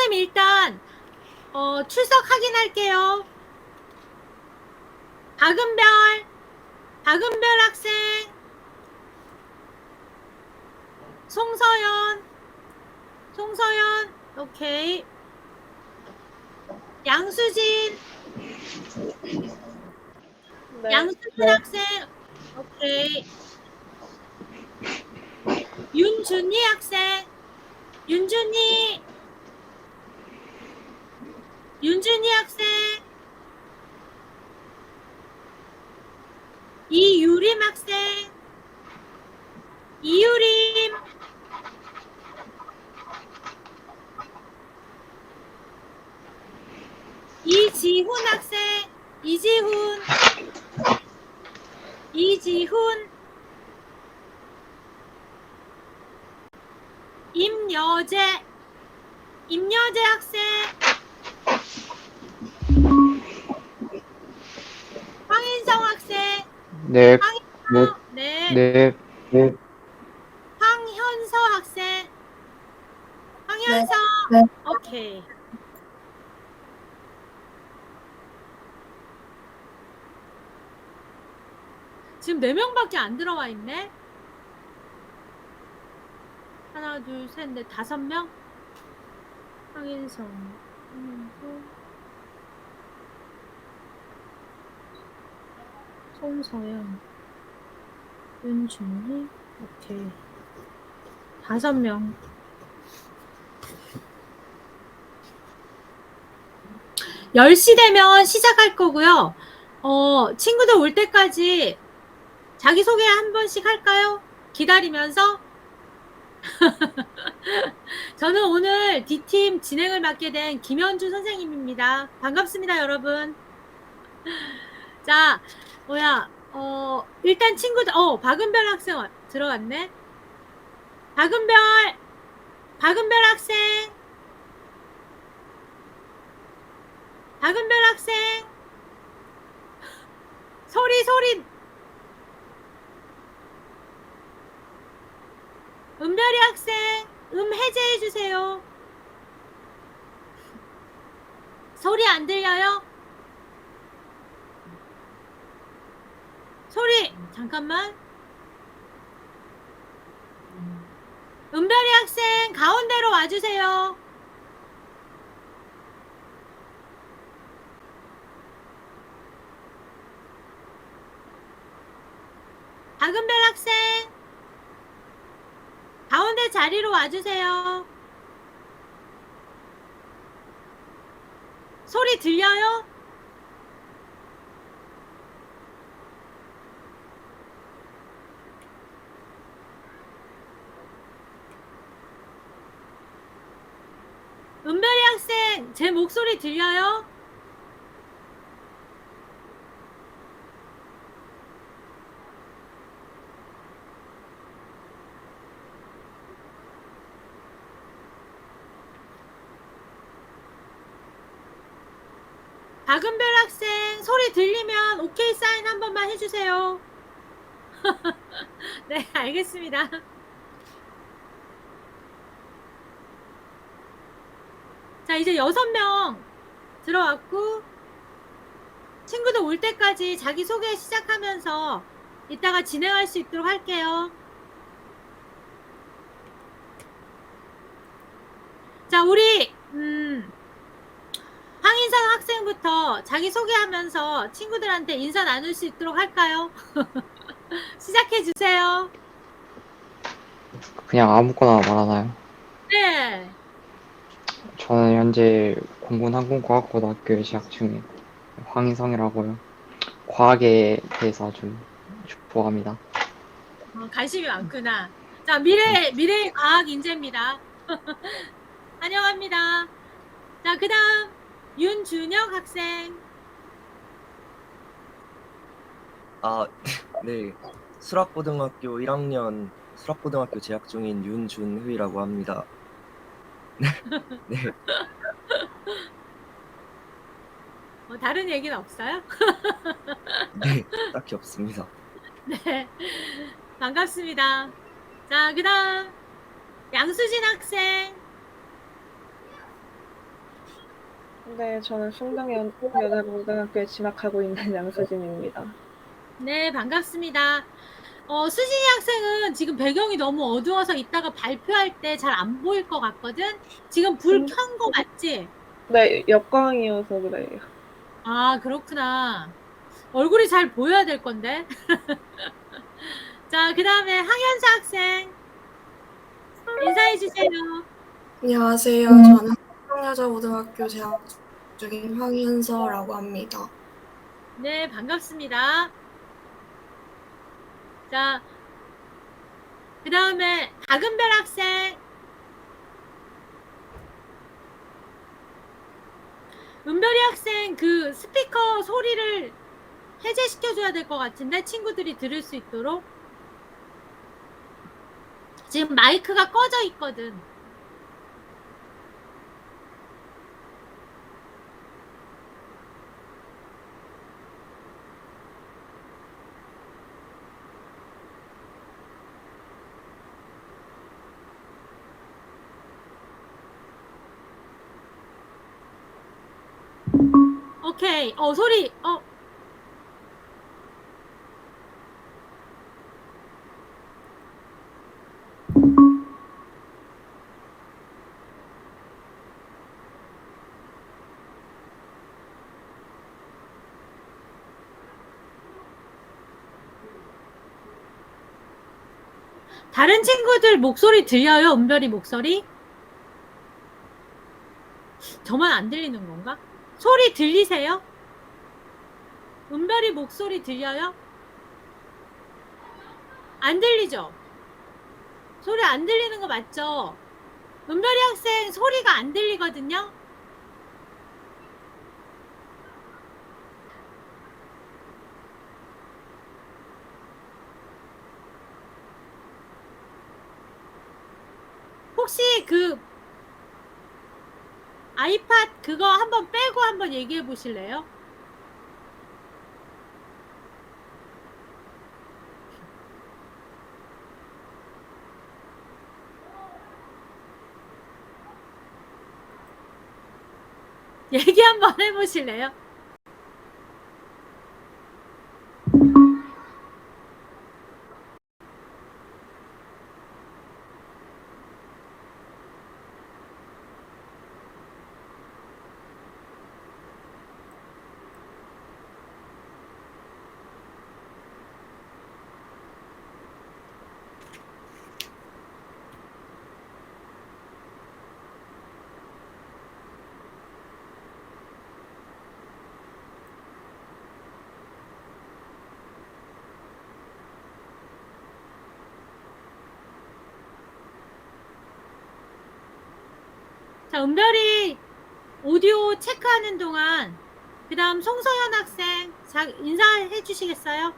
선생님 일단 출석 확인할게요. 박은별 학생, 송서연, 오케이. 양수진, 네. 학생, 오케이. 윤준희 학생, 윤준희 학생, 이유림 학생, 이유림, 이지훈 학생, 이지훈, 임여재 학생, 황인성 학생, 네, 네. 네, 네, 황현서 학생, 황현서, 네. 오케이. 지금 4명밖에 안 들어와 있네. 하나, 둘, 셋, 넷, 5명. 황인성, 송서연, 윤준희, 오케이. 5명. 10시 되면 시작할 거고요. 친구들 올 때까지 자기소개 한 번씩 할까요? 기다리면서. 저는 오늘 D팀 진행을 맡게 된 김현주 선생님입니다. 반갑습니다, 여러분. 자, 일단 친구들, 박은별 학생 들어갔네. 박은별 학생, 소리, 은별이 학생, 해제해주세요. 소리 안 들려요? 소리, 잠깐만. 은별이 학생, 가운데로 와주세요. 박은별 학생, 가운데 자리로 와주세요. 소리 들려요? 은별이 학생, 제 목소리 들려요? 박은별 학생, 소리 들리면 오케이 사인 한 번만 해주세요. 네, 알겠습니다. 자, 이제 6명 들어왔고, 친구들 올 때까지 자기소개 시작하면서 이따가 진행할 수 있도록 할게요. 자, 우리 황인상 학생부터 자기소개하면서 친구들한테 인사 나눌 수 있도록 할까요? 시작해 주세요. 그냥 아무거나 말하나요? 네. 저는 현재 공군항공과학고등학교에 재학 중인 황희성이라고요. 과학에 대해서 좀 좋아합니다. 관심이 많구나. 자, 미래의 과학 인재입니다. 환영합니다. 자, 그 다음 윤준혁 학생. 네. 수락고등학교 1학년 수락고등학교 재학 중인 윤준휘라고 합니다. 네. 다른 얘기는 없어요? 네. 딱히 없습니다. 네. 반갑습니다. 자, 그 다음 양수진 학생. 네, 저는 숭동여자고등학교에 진학하고 있는 양수진입니다. 네, 반갑습니다. 수진이 학생은 지금 배경이 너무 어두워서 이따가 발표할 때 잘 안 보일 것 같거든? 지금 불 켠 거 맞지? 네, 역광이어서 그래요. 아, 그렇구나. 얼굴이 잘 보여야 될 건데. 자, 그 다음에 황현사 학생. 인사해 주세요. 안녕하세요. 저는 한국여자고등학교 재학 중인 황현서라고 합니다. 네, 반갑습니다. 자, 그 다음에 박은별 학생. 은별이 학생 그 스피커 소리를 해제시켜줘야 될 것 같은데 친구들이 들을 수 있도록. 지금 마이크가 꺼져 있거든. 오케이. 소리. 다른 친구들 목소리 들려요? 은별이 목소리? 저만 안 들리는 건가? 소리 들리세요? 은별이 목소리 들려요? 안 들리죠? 소리 안 들리는 거 맞죠? 은별이 학생 소리가 안 들리거든요? 혹시 그 아이팟 그거 한번 빼고 한번 얘기해 보실래요? 얘기 한번 해보실래요? 자, 은별이 오디오 체크하는 동안 그 다음 송서연 학생 인사해 주시겠어요?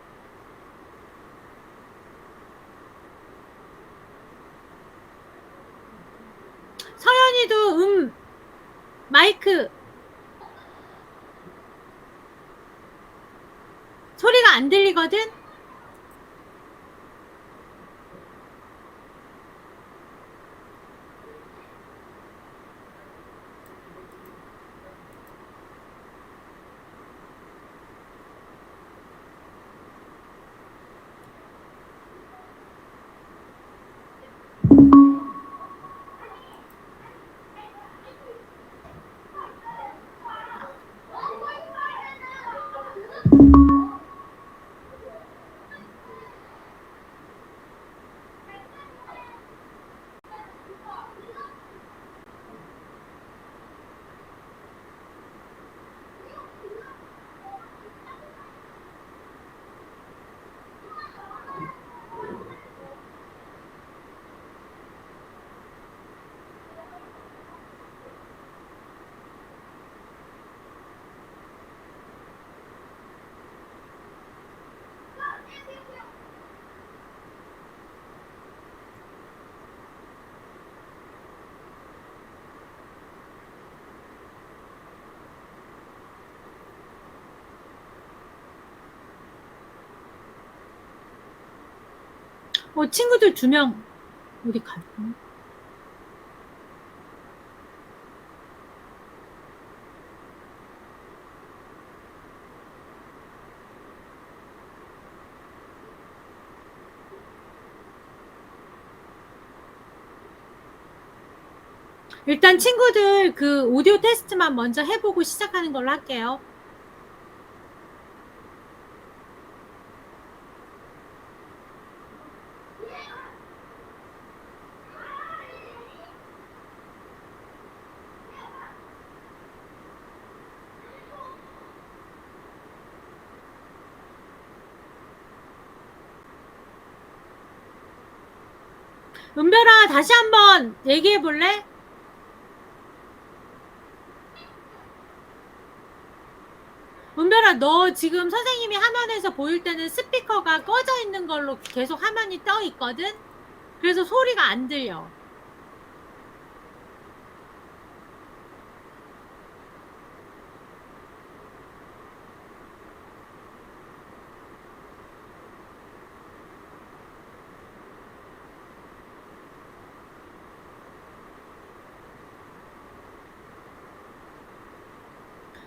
서연이도 마이크 소리가 안 들리거든? 친구들 2명 어디 갔나? 일단 친구들 그 오디오 테스트만 먼저 해보고 시작하는 걸로 할게요. 은별아, 다시 한번 얘기해 볼래? 은별아, 너 지금 선생님이 화면에서 보일 때는 스피커가 꺼져 있는 걸로 계속 화면이 떠 있거든? 그래서 소리가 안 들려.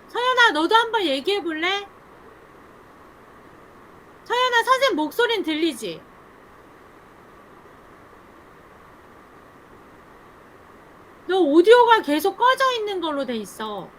서연아, 너도 한번 얘기해 볼래? 서연아, 선생님 목소리는 들리지? 너 오디오가 계속 꺼져 있는 걸로 돼 있어.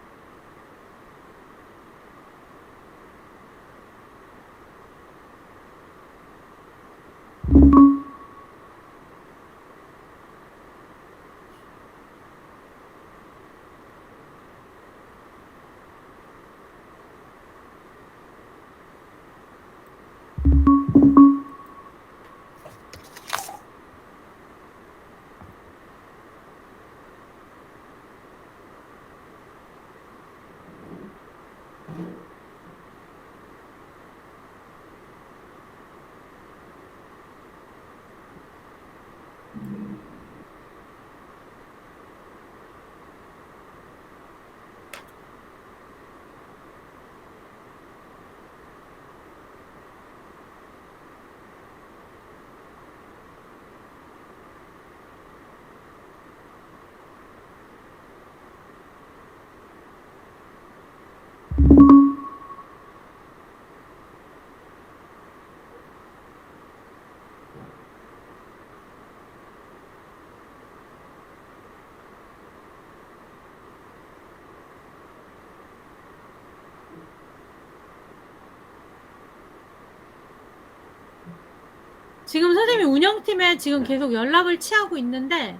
지금 선생님이 운영팀에 지금 계속 연락을 취하고 있는데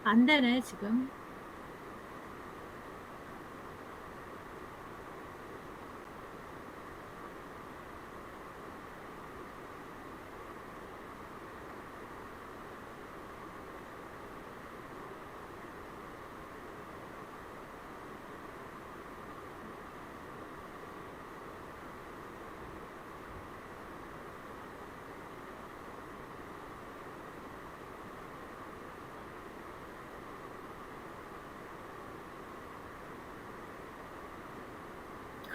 안 되네 지금.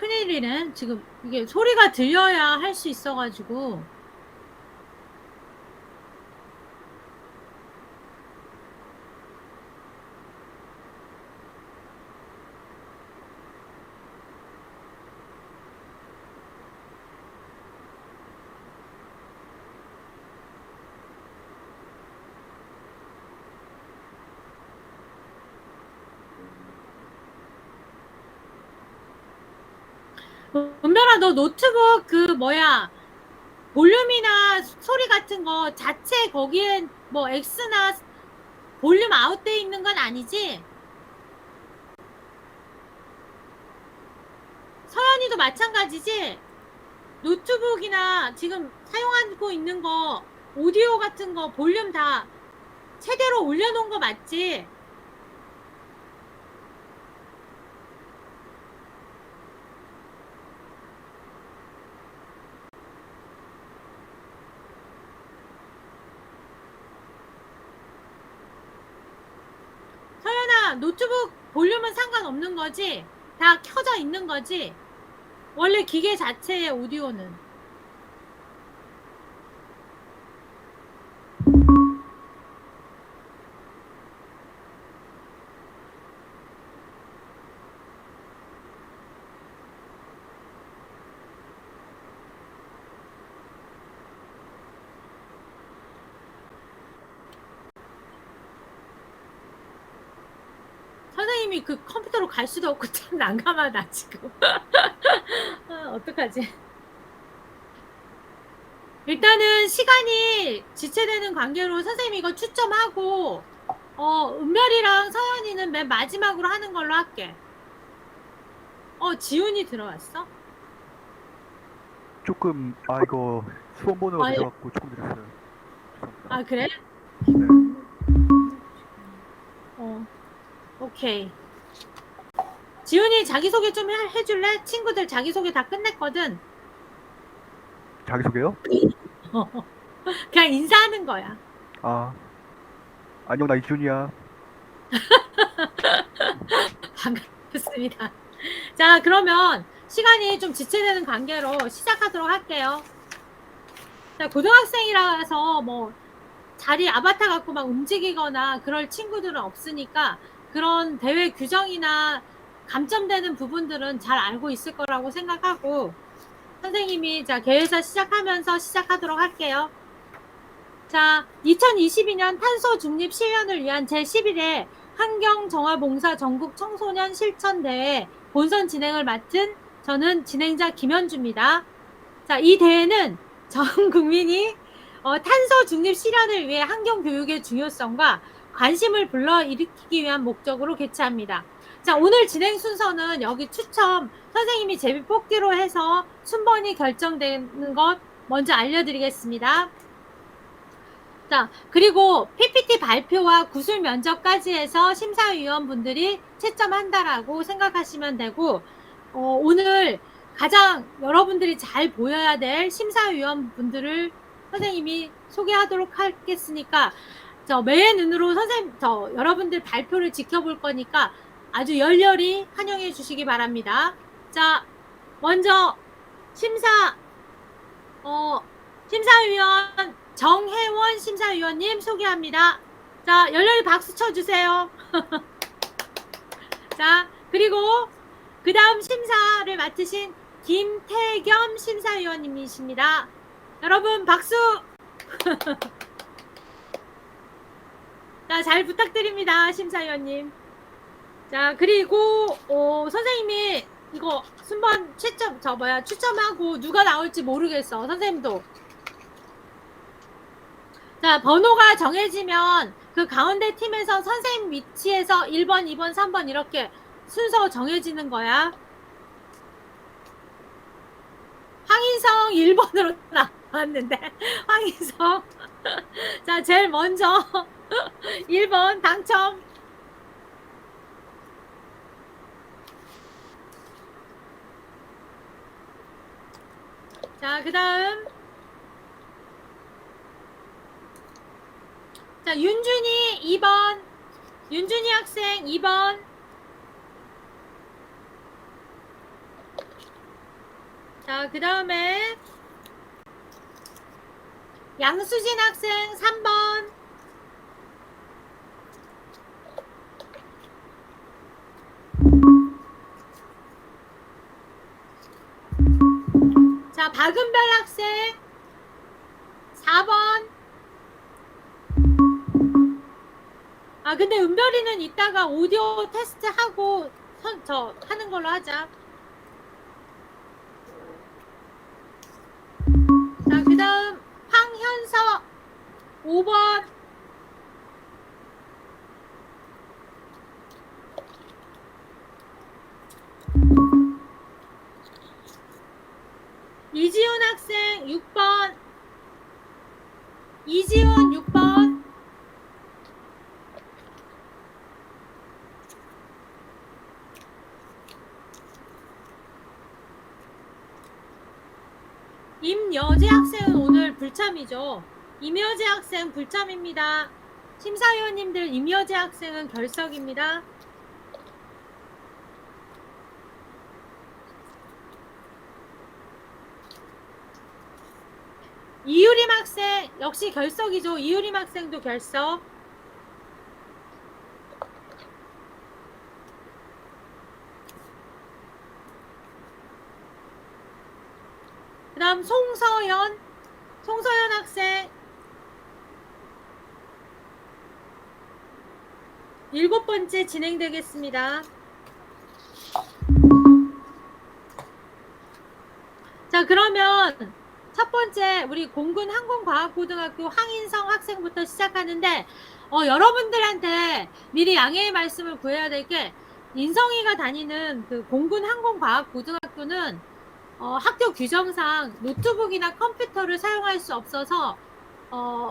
큰일이네. 지금 이게 소리가 들려야 할 수 있어가지고. 은별아, 너 노트북 그 뭐야 볼륨이나 소리 같은 거 자체 거기에 뭐 X나 볼륨 아웃돼 있는 건 아니지? 서연이도 마찬가지지? 노트북이나 지금 사용하고 있는 거 오디오 같은 거 볼륨 다 최대로 올려놓은 거 맞지? 서연아, 노트북 볼륨은 상관없는 거지? 다 켜져 있는 거지? 원래 기계 자체의 오디오는. 선생님이 그 컴퓨터로 갈 수도 없고 참 난감하다 지금. 아, 어떡하지? 일단은 시간이 지체되는 관계로 선생님이 이거 추첨하고 은별이랑 서연이는 맨 마지막으로 하는 걸로 할게. 지훈이 들어왔어? 조금 이거 수험 번호가 아, 예. 늦어갖고 조금 늦었어요. 죄송합니다. 아 그래? 네. 오케이. 지훈이 자기소개 좀 해줄래? 친구들 자기소개 다 끝냈거든. 자기소개요? 그냥 인사하는 거야. 안녕, 나 이준이야. 반갑습니다. 자, 그러면 시간이 좀 지체되는 관계로 시작하도록 할게요. 자, 고등학생이라서 뭐 자리 아바타 갖고 막 움직이거나 그럴 친구들은 없으니까 그런 대회 규정이나 감점되는 부분들은 잘 알고 있을 거라고 생각하고 선생님이 자, 개회사 시작하면서 시작하도록 할게요. 자, 2022년 탄소 중립 실현을 위한 제11회 환경정화봉사 전국 청소년 실천대회 본선 진행을 맡은 저는 진행자 김현주입니다. 자, 이 대회는 전 국민이 탄소 중립 실현을 위해 환경교육의 중요성과 관심을 불러일으키기 위한 목적으로 개최합니다. 자, 오늘 진행 순서는 여기 추첨 선생님이 제비 뽑기로 해서 순번이 결정되는 것 먼저 알려드리겠습니다. 자, 그리고 PPT 발표와 구술 면접까지 해서 심사위원분들이 채점한다라고 생각하시면 되고, 오늘 가장 여러분들이 잘 보여야 될 심사위원분들을 선생님이 소개하도록 하겠으니까, 매의 눈으로 여러분들 발표를 지켜볼 거니까 아주 열렬히 환영해 주시기 바랍니다. 자, 먼저 심사위원 정혜원 심사위원님 소개합니다. 자, 열렬히 박수 쳐주세요. 자, 그리고 그 다음 심사를 맡으신 김태겸 심사위원님이십니다. 여러분 박수. 자, 잘 부탁드립니다, 심사위원님. 자, 그리고 선생님이 이거 순번 추첨하고 누가 나올지 모르겠어. 선생님도. 자, 번호가 정해지면 그 가운데 팀에서 선생님 위치에서 1번, 2번, 3번 이렇게 순서 정해지는 거야. 황인성 1번으로 나왔는데 황인성. 자, 제일 먼저 1번 당첨. 자, 그 다음 자, 윤준이 2번. 윤준이 학생 2번. 자, 그 다음에 양수진 학생 3번. 자, 박은별 학생 4번. 근데 은별이는 이따가 오디오 테스트 하고 하는 걸로 하자. 자, 그 다음 황현서 5번. 이지훈 학생 6번. 이지훈 6번. 임여재 학생은 오늘 불참이죠. 임여재 학생 불참입니다. 심사위원님들 임여재 학생은 결석입니다. 이유림 학생 역시 결석이죠. 이유림 학생도 결석. 그 다음 송서연 학생. 7번째 진행되겠습니다. 자, 그러면 첫 번째 우리 공군 항공과학고등학교 황인성 학생부터 시작하는데 여러분들한테 미리 양해의 말씀을 구해야 될 게 인성이가 다니는 그 공군 항공과학고등학교는 학교 규정상 노트북이나 컴퓨터를 사용할 수 없어서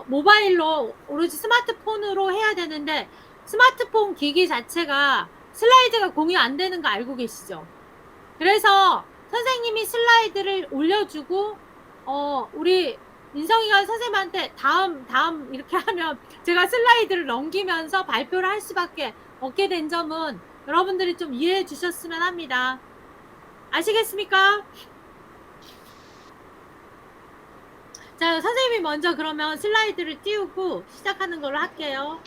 모바일로 오로지 스마트폰으로 해야 되는데 스마트폰 기기 자체가 슬라이드가 공유 안 되는 거 알고 계시죠? 그래서 선생님이 슬라이드를 올려주고 우리 인성이가 선생님한테 다음 이렇게 하면 제가 슬라이드를 넘기면서 발표를 할 수밖에 없게 된 점은 여러분들이 좀 이해해 주셨으면 합니다. 아시겠습니까? 자, 선생님이 먼저 그러면 슬라이드를 띄우고 시작하는 걸로 할게요.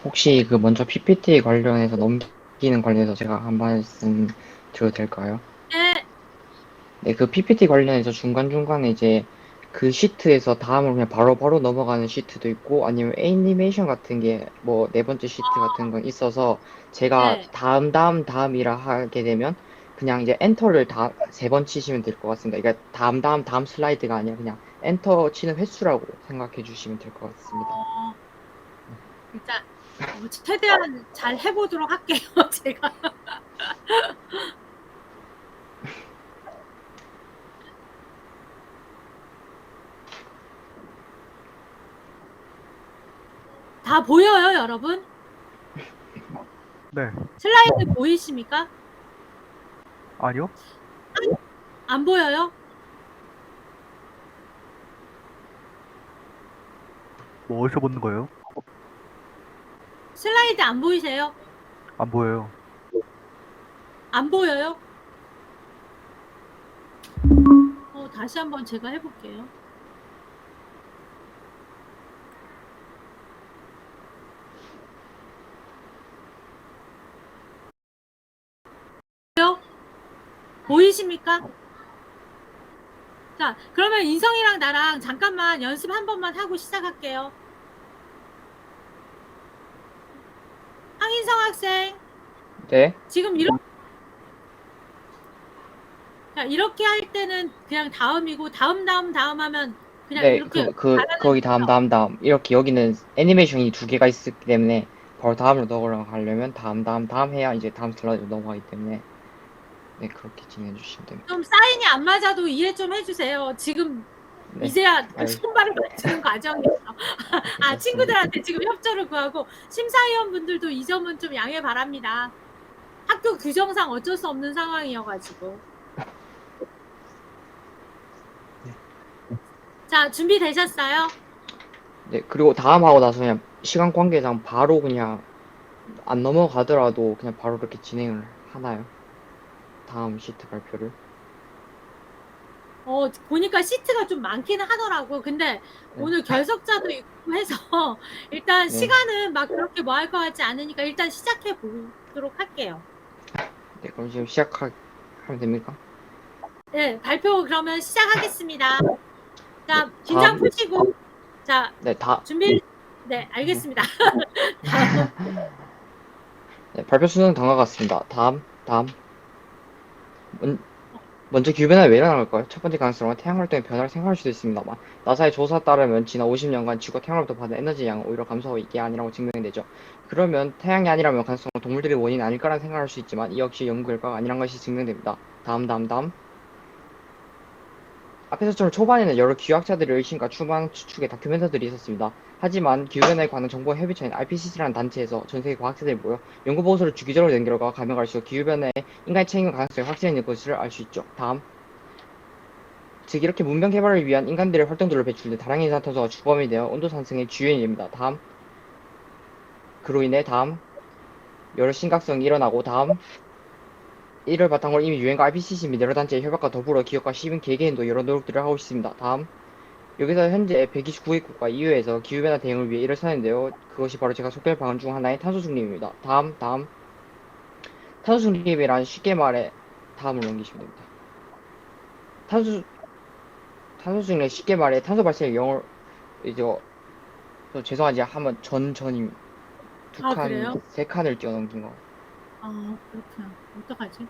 혹시 그 먼저 PPT 관련해서 넘기는 관련해서 제가 한 말씀 드려도 될까요? 네, 네, 그 PPT 관련해서 중간중간에 이제 그 시트에서 다음으로 그냥 바로바로 넘어가는 시트도 있고 아니면 애니메이션 같은 게 뭐 네 번째 시트 같은 건 있어서 제가 네. 다음이라 하게 되면 그냥 이제 엔터를 다 세 번 치시면 될 것 같습니다. 그러니까 다음 슬라이드가 아니라 그냥 엔터 치는 횟수라고 생각해 주시면 될 것 같습니다. 일단 최대한 잘 해보도록 할게요. 제가. 다 보여요, 여러분? 네. 슬라이드 보이십니까? 아니요? 안 보여요? 뭐 어디서 보는 거예요? 슬라이드 안 보이세요? 안 보여요. 안 보여요? 다시 한번 제가 해볼게요. 보이십니까? 자, 그러면 인성이랑 나랑 잠깐만 연습 한 번만 하고 시작할게요. 황인성 학생, 네. 지금 이렇게 할 때는 그냥 다음이고 다음 하면 그냥 네, 이렇게 거기 다음. 이렇게 여기는 애니메이션이 두 개가 있기 때문에 바로 다음으로 넘어가려면 다음 해야 이제 다음 슬라이드로 넘어가기 때문에 네, 그렇게 진행해 주시면 됩니다. 좀 사인이 안 맞아도 이해 좀 해주세요. 지금 네. 이제야 아유. 손발을 맞추는 과정이에요. 괜찮습니다. 친구들한테 지금 협조를 구하고 심사위원분들도 이 점은 좀 양해 바랍니다. 학교 규정상 어쩔 수 없는 상황이어가지고. 자, 준비되셨어요? 네, 그리고 다음 하고 나서 그냥 시간 관계상 바로 그냥 안 넘어가더라도 그냥 바로 이렇게 진행을 하나요? 다음 시트 발표를. 보니까 시트가 좀 많기는 하더라고. 근데 네. 오늘 결석자도 있고 해서 일단 네. 시간은 막 그렇게 뭐 할 것 같지 않으니까 일단 시작해 보도록 할게요. 네, 그럼 지금 시작하면 됩니까? 네, 발표 그러면 시작하겠습니다. 자, 긴장 푸시고. 자, 네, 준비. 네, 알겠습니다. 다음. 네, 발표 수는 다음과 같습니다. 다음. 먼저 기후변화가 왜 일어난 걸까요? 첫 번째 가능성은 태양활동의 변화를 생각할 수도 있습니다만 나사의 조사에 따르면 지난 50년간 지구가 태양으로부터 받은 에너지 양은 오히려 감소하고 있게 아니라고 증명되죠. 그러면 태양이 아니라면 가능성은 동물들의 원인이 아닐까라는 생각을 할 수 있지만 이 역시 연구 결과가 아니란 것이 증명됩니다. 다음. 앞에서처럼 초반에는 여러 기후학자들의 의심과 추측의 다큐멘터들이 있었습니다. 하지만 기후변화에 관한 정보 협의체인 IPCC라는 단체에서 전세계 과학자들이 모여 연구 보고서를 주기적으로 낸 결과 가면 갈수록 기후변화에 인간의 책임과 가능성이 확실해진 것을 알 수 있죠. 다음. 즉 이렇게 문명 개발을 위한 인간들의 활동들로 배출된 다량의 이산화탄소가 주범이 되어 온도 상승의 주요 요인입니다. 다음. 그로 인해 여러 심각성이 일어나고 이를 바탕으로 이미 유엔과 IPCC 및 여러 단체의 협약과 더불어 기업과 시민 개개인도 여러 노력들을 하고 있습니다. 다음. 여기서 현재 129개국과 EU에서 기후변화 대응을 위해 일을 선했는데요. 그것이 바로 제가 소개할 방안 중 하나인 탄소 중립입니다. 다음. 탄소 중립이란 쉽게 말해 다음으로 넘기시면 됩니다. 탄소 탄소 중립 쉽게 말해 탄소 발생의 영어 이제 저 죄송하지 한번 전임 두 아, 칸, 그래요? 세 칸을 뛰어넘긴 거. 아, 그렇구나. 어떡하지?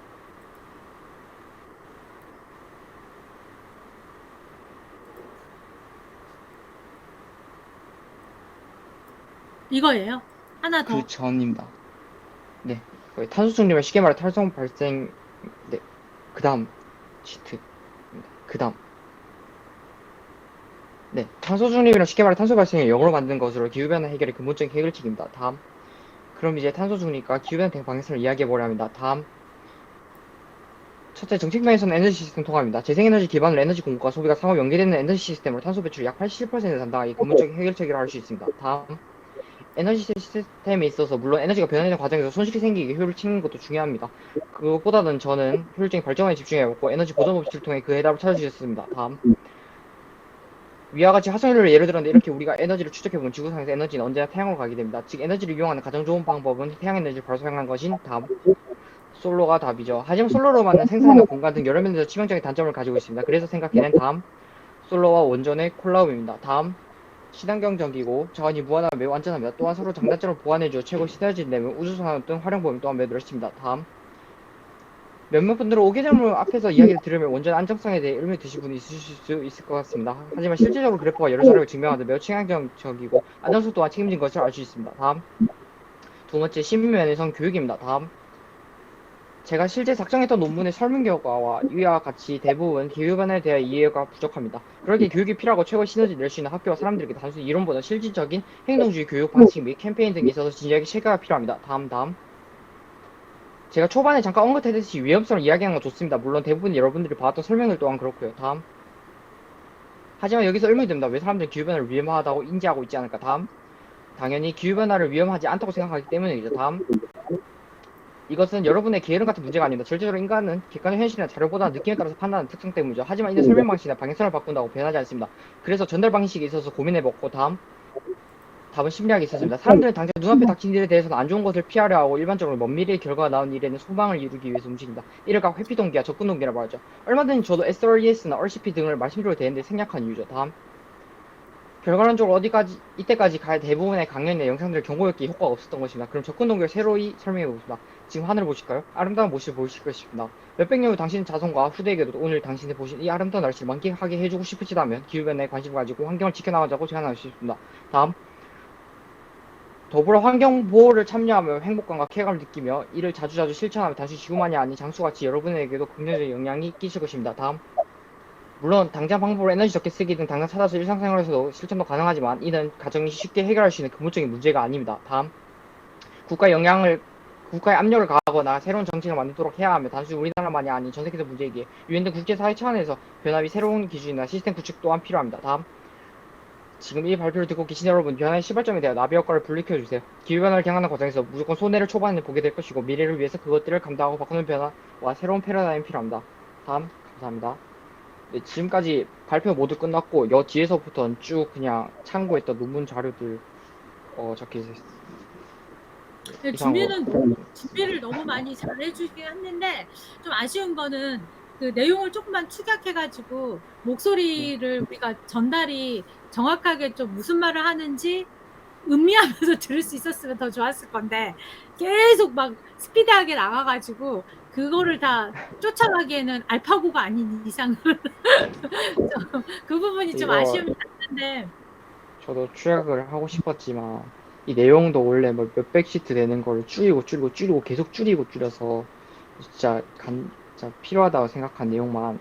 이거예요? 하나 더. 그 전입니다. 네, 거의 탄소 중립을 쉽게 말해 탄소 발생. 네, 그 다음 시트. 그 다음. 네, 탄소 중립이란 쉽게 말해 탄소 발생을 영어로 만든 것으로 기후변화 해결의 근본적인 해결책입니다. 다음. 그럼 이제 탄소 중립과 기후변화 대응 방향성을 이야기해보려 합니다. 다음. 첫째, 정책 면에서는 에너지 시스템 통합입니다. 재생에너지 기반으로 에너지 공급과 소비가 상호 연계되는 에너지 시스템으로 탄소 배출을 약 87%를 담당하기 근본적인 해결책이라 할 수 있습니다. 다음. 에너지 시스템에 있어서 물론 에너지가 변화되는 과정에서 손실이 생기게 효율을 챙기는 것도 중요합니다. 그것보다는 저는 효율적인 발전에 집중해왔고 에너지 보전 법칙을 통해 그 해답을 찾아주셨습니다. 다음. 위와 같이 화석연료를 예를 들었는데 이렇게 우리가 에너지를 추적해보면 지구상에서 에너지는 언제나 태양으로 가게 됩니다. 즉 에너지를 이용하는 가장 좋은 방법은 태양 에너지를 바로 사용하는 것인 다음. 솔로가 답이죠. 하지만 솔로로 만든 생산이나 공간 등 여러 면에서 치명적인 단점을 가지고 있습니다. 그래서 생각해낸 다음. 솔로와 원전의 콜라보입니다. 다음. 친환경적이고 자원이 무한하면 매우 안전합니다. 또한 서로 장단점을 보완해주어 최고 시너지를 내면 우주선환 등 활용 범위 또한 매우 넓습니다. 다음. 몇몇 분들은 5개점을 앞에서 이야기를 들으면 원전 안정성에 대해 의문이 드실 분이 있으실 수 있을 것 같습니다. 하지만 실질적으로 그래프가 여러 자료를 증명하듯 매우 친환경적이고 안정성 또한 책임진 것을 알 수 있습니다. 다음. 두 번째, 시민면에선 교육입니다. 다음. 제가 실제 작성했던 논문의 설문 결과와 이와 같이 대부분 기후변화에 대한 이해가 부족합니다. 그렇게 교육이 필요하고 최고의 시너지를 낼 수 있는 학교와 사람들에게 단순히 이론보다 실질적인 행동주의 교육 방식 및 캠페인 등에 있어서 진지하게 체계가 필요합니다. 다음. 제가 초반에 잠깐 언급했듯이 위험성을 이야기하는 건 좋습니다. 물론 대부분 여러분들이 봐왔던 설명들 또한 그렇고요. 다음. 하지만 여기서 의문이 듭니다. 왜 사람들은 기후변화를 위험하다고 인지하고 있지 않을까? 다음. 당연히 기후변화를 위험하지 않다고 생각하기 때문이죠. 다음. 이것은 여러분의 게으름 같은 문제가 아닙니다. 절대적으로 인간은 객관적 현실이나 자료보다 느낌에 따라서 판단하는 특성 때문이죠. 하지만 이는 설명 방식이나 방향성을 바꾼다고 변하지 않습니다. 그래서 전달 방식에 있어서 고민해봤고 다음. 답은 심리학에 있었습니다. 사람들은 당장 눈앞에 닥친 일에 대해서는 안 좋은 것을 피하려 하고 일반적으로 먼 미래의 결과가 나온 일에는 소망을 이루기 위해서 움직입니다. 이를 각 회피동기와 접근동기라고 하죠. 얼마든지 저도 SRES나 RCP 등을 말씀드려도 되는데 생략한 이유죠. 다음. 결과론적으로 이때까지 대부분의 강연이나 영상들 경고였기에 효과가 없었던 것입니다. 그럼 접근동기를 새로이 설명해보겠습니다. 지금 하늘을 보실까요? 아름다운 모습을 보실 것입니다. 몇백 년 후 당신의 자손과 후대에게도 오늘 당신이 보신 이 아름다운 날씨를 만끽하게 해주고 싶으시다면 기후변화에 관심을 가지고 환경을 지켜나가자고 제안할 수 있습니다. 다음. 더불어 환경보호를 참여하며 행복감과 쾌감을 느끼며 이를 자주자주 실천하며 단순히 지구만이 아닌 장수같이 여러분에게도 긍정적인 영향이 끼칠 것입니다. 다음. 물론 당장 방법으로 에너지 적게 쓰기 등 당장 찾아서 일상생활에서도 실천도 가능하지만 이는 가정이 쉽게 해결할 수 있는 근본적인 문제가 아닙니다. 다음. 국가의 압력을 가하거나 새로운 정책을 만들도록 해야 하며 단순히 우리나라만이 아닌 전 세계적 문제이기에 유엔 등 국제사회 차원에서 변화비 새로운 기준이나 시스템 구축 또한 필요합니다. 다음. 지금 이 발표를 듣고 계신 여러분, 변화의 시발점에 대해 나비 효과를 불리켜주세요. 기후변화를 경험하는 과정에서 무조건 손해를 초반에 보게 될 것이고 미래를 위해서 그것들을 감당하고 바꾸는 변화와 새로운 패러다임이 필요합니다. 다음. 감사합니다. 네, 지금까지 발표 모두 끝났고 뒤에서부터는 쭉 그냥 참고했던 논문 자료들 적혀있어요. 네, 준비를 너무 많이 잘 해주긴 했는데 좀 아쉬운 거는 그 내용을 조금만 축약해가지고 목소리를 우리가 전달이 정확하게 좀 무슨 말을 하는지 음미하면서 들을 수 있었으면 더 좋았을 건데 계속 막 스피드하게 나가가지고 그거를 다 쫓아가기에는 알파고가 아닌 이상은 그 부분이 좀 이거- 아쉬움이 났는데 저도 축약을 하고 싶었지만 이 내용도 원래 뭐 몇백 시트 되는 걸 줄이고 계속 줄여서 진짜 필요하다고 생각한 내용만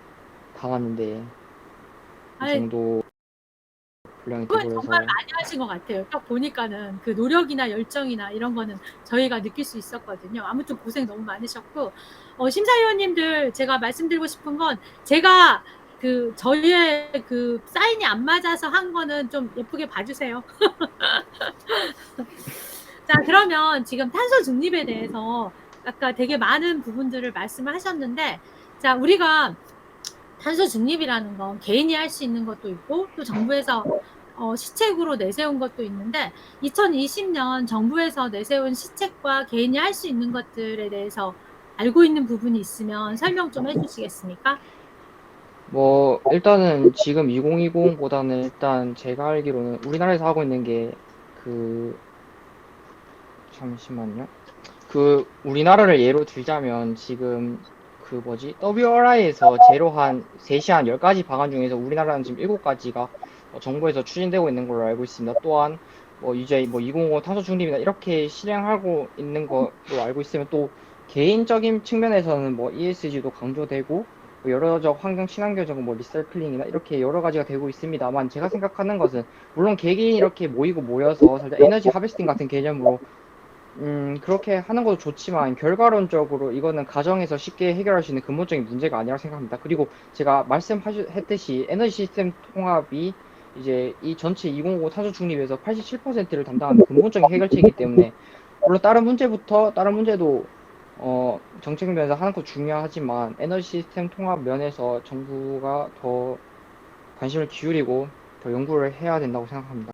담았는데 이 아니, 정도 분량이 그건 되버려서 정말 많이 하신 것 같아요. 딱 보니까는 그 노력이나 열정이나 이런 거는 저희가 느낄 수 있었거든요. 아무튼 고생 너무 많으셨고 심사위원님들 제가 말씀드리고 싶은 건 제가 그 저희의 그 사인이 안 맞아서 한 거는 좀 예쁘게 봐주세요. 자, 그러면 지금 탄소 중립에 대해서 아까 되게 많은 부분들을 말씀을 하셨는데 자, 우리가 탄소 중립이라는 건 개인이 할 수 있는 것도 있고 또 정부에서 시책으로 내세운 것도 있는데 2020년 정부에서 내세운 시책과 개인이 할 수 있는 것들에 대해서 알고 있는 부분이 있으면 설명 좀 해주시겠습니까? 뭐 일단은 지금 2020보다는 일단 제가 알기로는 우리나라에서 하고 있는 게 그 잠시만요. 그 우리나라를 예로 들자면 지금 그 뭐지 WRI에서 제로 한 3시 한 10가지 방안 중에서 우리나라는 지금 7가지가 정부에서 추진되고 있는 걸로 알고 있습니다. 또한 뭐 이제 뭐 2050 탄소 중립이나 이렇게 실행하고 있는 걸로 알고 있으면 또 개인적인 측면에서는 뭐 ESG도 강조되고 뭐 여러적 환경 친환경적 뭐 리사이클링이나 이렇게 여러 가지가 되고 있습니다만 제가 생각하는 것은 물론 개개인이 이렇게 모여서 살짝 에너지 하베스팅 같은 개념으로 그렇게 하는 것도 좋지만 결과론적으로 이거는 가정에서 쉽게 해결할 수 있는 근본적인 문제가 아니라고 생각합니다. 그리고 제가 말씀했듯이 에너지 시스템 통합이 이제 이 전체 2050 탄소 중립에서 87%를 담당하는 근본적인 해결책이기 때문에 물론 다른 문제도 정책 면에서 하는 거 중요하지만 에너지 시스템 통합 면에서 정부가 더 관심을 기울이고 더 연구를 해야 된다고 생각합니다.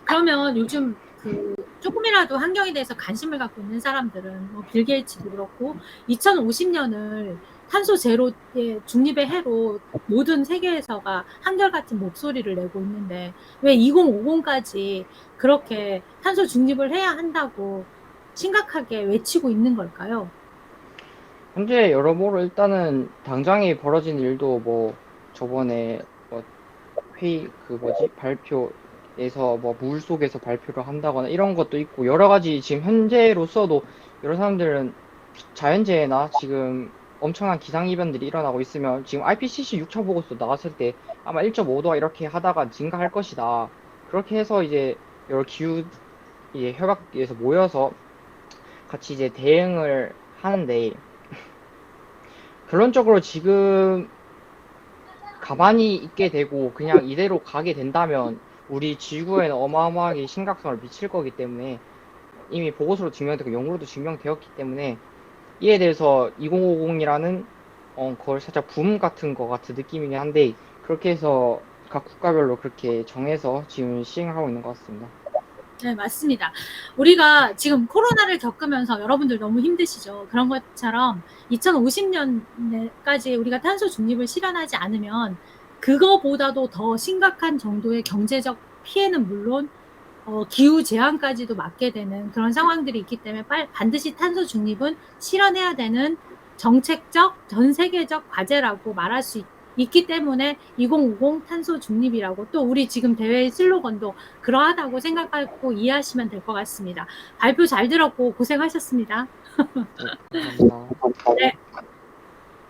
그러면 요즘 그 조금이라도 환경에 대해서 관심을 갖고 있는 사람들은 뭐 빌 게이츠도 그렇고 2050년을 탄소 제로의 중립의 해로 모든 세계에서가 한결같은 목소리를 내고 있는데 왜 2050까지 그렇게 탄소 중립을 해야 한다고 심각하게 외치고 있는 걸까요? 현재 여러모로 일단은 당장에 벌어진 일도 뭐 저번에 뭐 회의 그 뭐지 발표에서 뭐 물속에서 발표를 한다거나 이런 것도 있고 여러 가지 지금 현재로서도 여러 사람들은 자연재해나 지금 엄청난 기상 이변들이 일어나고 있으면 지금 IPCC 6차 보고서 나왔을 때 아마 1.5도가 이렇게 하다가 증가할 것이다. 그렇게 해서 이제 여러 기후 협약에서 모여서 같이 이제 대응을 하는데 결론적으로 지금 가만히 있게 되고 그냥 이대로 가게 된다면 우리 지구에는 어마어마하게 심각성을 미칠 거기 때문에 이미 보고서로 증명되고 연구로도 증명되었기 때문에 이에 대해서 2050이라는 그걸 살짝 붐 같은 거 같은 느낌이긴 한데 그렇게 해서 각 국가별로 그렇게 정해서 지금 시행을 하고 있는 것 같습니다. 네, 맞습니다. 우리가 지금 코로나를 겪으면서 여러분들 너무 힘드시죠. 그런 것처럼 2050년까지 우리가 탄소 중립을 실현하지 않으면 그거보다도 더 심각한 정도의 경제적 피해는 물론 기후 재앙까지도 맞게 되는 그런 상황들이 있기 때문에 반드시 탄소 중립은 실현해야 되는 정책적, 전 세계적 과제라고 말할 수 있기 때문에 2050 탄소 중립이라고 또 우리 지금 대회의 슬로건도 그러하다고 생각하고 이해하시면 될 것 같습니다. 발표 잘 들었고 고생하셨습니다. 감사합니다. 네.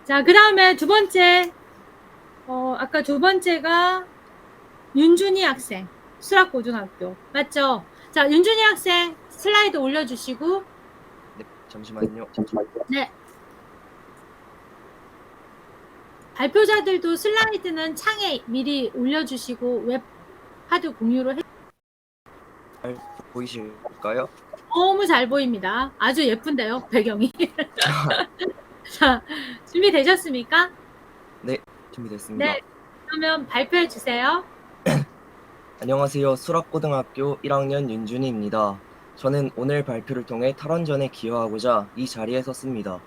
자, 그 다음에 두 번째, 아까 두 번째가 윤준희 학생, 수락고등학교. 맞죠? 자, 윤준희 학생 슬라이드 올려주시고. 네, 잠시만요. 네. 발표자들도 슬라이드는 창에 미리 올려주시고 웹 하드 공유를 해. 잘 보이실까요? 너무 잘 보입니다. 아주 예쁜데요, 배경이. 자, 준비되셨습니까? 네, 준비됐습니다. 네. 그러면 발표해 주세요. 안녕하세요. 수락고등학교 1학년 윤준희입니다. 저는 오늘 발표를 통해 탈원전에 기여하고자 이 자리에 섰습니다.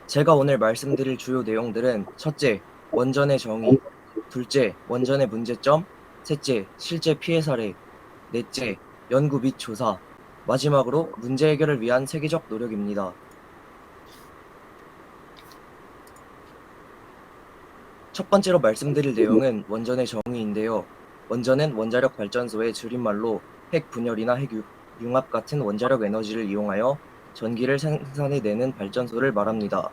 제가 오늘 말씀드릴 주요 내용들은 첫째, 원전의 정의, 둘째, 원전의 문제점, 셋째, 실제 피해 사례, 넷째, 연구 및 조사, 마지막으로 문제 해결을 위한 세계적 노력입니다. 첫 번째로 말씀드릴 내용은 원전의 정의인데요. 원전은 원자력 발전소의 줄임말로 핵 분열이나 핵 융합 같은 원자력 에너지를 이용하여 전기를 생산해내는 발전소를 말합니다.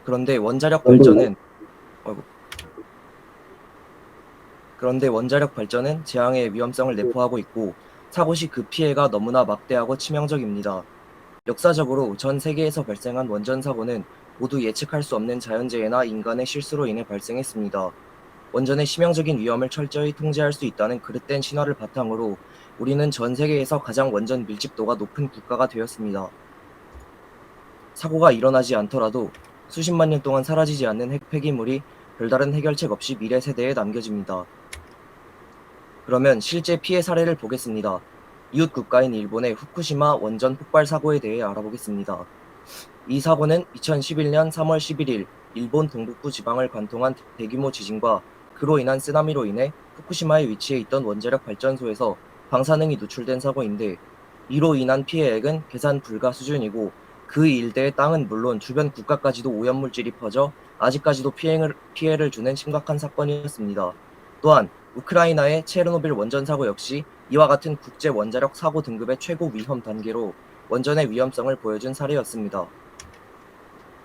그런데 원자력 발전은 재앙의 위험성을 내포하고 있고 사고 시 그 피해가 너무나 막대하고 치명적입니다. 역사적으로 전 세계에서 발생한 원전 사고는 모두 예측할 수 없는 자연재해나 인간의 실수로 인해 발생했습니다. 원전의 치명적인 위험을 철저히 통제할 수 있다는 그릇된 신화를 바탕으로 우리는 전 세계에서 가장 원전 밀집도가 높은 국가가 되었습니다. 사고가 일어나지 않더라도 수십만 년 동안 사라지지 않는 핵 폐기물이 별다른 해결책 없이 미래 세대에 남겨집니다. 그러면 실제 피해 사례를 보겠습니다. 이웃 국가인 일본의 후쿠시마 원전 폭발 사고에 대해 알아보겠습니다. 이 사고는 2011년 3월 11일 일본 동북부 지방을 관통한 대규모 지진과 그로 인한 쓰나미로 인해 후쿠시마에 위치해 있던 원자력 발전소에서 방사능이 노출된 사고인데, 이로 인한 피해액은 계산 불가 수준이고, 그 일대의 땅은 물론 주변 국가까지도 오염물질이 퍼져 아직까지도 피해를 주는 심각한 사건이었습니다. 또한 우크라이나의 체르노빌 원전 사고 역시 이와 같은 국제 원자력 사고 등급의 최고 위험 단계로 원전의 위험성을 보여준 사례였습니다.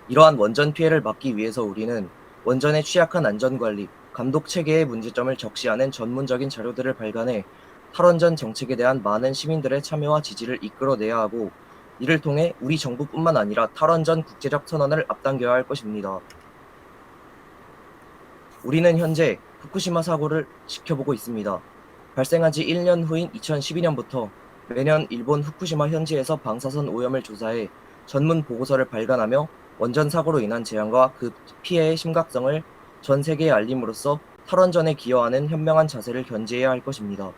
이러한 원전 피해를 막기 위해서 우리는 원전의 취약한 안전관리, 감독 체계의 문제점을 적시하는 전문적인 자료들을 발간해 탈원전 정책에 대한 많은 시민들의 참여와 지지를 이끌어내야 하고, 이를 통해 우리 정부뿐만 아니라 탈원전 국제적 선언을 앞당겨야 할 것입니다. 우리는 현재 후쿠시마 사고를 지켜보고 있습니다. 발생한 지 1년 후인 2012년부터 매년 일본 후쿠시마 현지에서 방사선 오염을 조사해 전문 보고서를 발간하며 원전 사고로 인한 재앙과 그 피해의 심각성을 전 세계에 알림으로써 탈원전에 기여하는 현명한 자세를 견지해야 할 것입니다.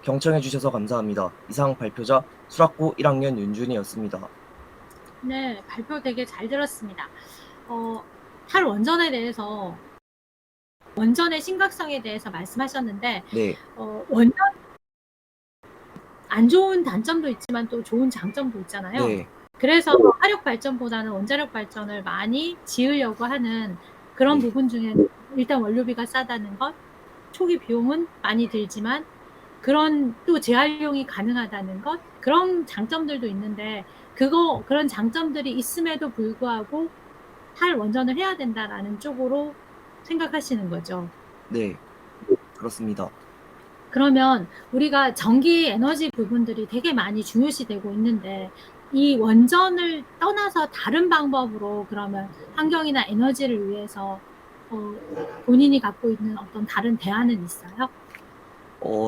경청해 주셔서 감사합니다. 이상 발표자 수락고 1학년 윤준이었습니다. 네, 발표 되게 잘 들었습니다. 탈원전에 대해서, 원전의 심각성에 대해서 말씀하셨는데, 네, 원전 안 좋은 단점도 있지만 또 좋은 장점도 있잖아요. 네, 그래서 화력 발전보다는 원자력 발전을 많이 지으려고 하는 그런 네. 부분 중에는 일단 원료비가 싸다는 것, 초기 비용은 많이 들지만 그런 또 재활용이 가능하다는 것, 그런 장점들도 있는데, 그런 장점들이 있음에도 불구하고 탈원전을 해야 된다라는 쪽으로 생각하시는 거죠. 네, 그렇습니다. 그러면 우리가 전기 에너지 부분들이 되게 많이 중요시되고 있는데, 이 원전을 떠나서 다른 방법으로 그러면 환경이나 에너지를 위해서 본인이 갖고 있는 어떤 다른 대안은 있어요?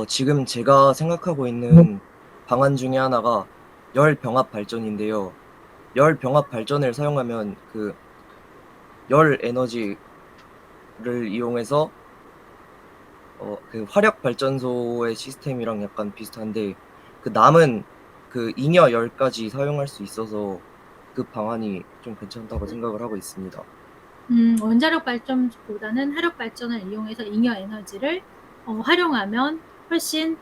지금 제가 생각하고 있는 방안 중에 하나가 열 병합 발전인데요. 열 병합 발전을 사용하면 그 열 에너지를 이용해서 그 화력 발전소의 시스템이랑 약간 비슷한데, 그 남은 그 잉여 열까지 사용할 수 있어서 그 방안이 좀 괜찮다고 생각을 하고 있습니다. 원자력 발전보다는 화력 발전을 이용해서 잉여 에너지를 활용하면 훨씬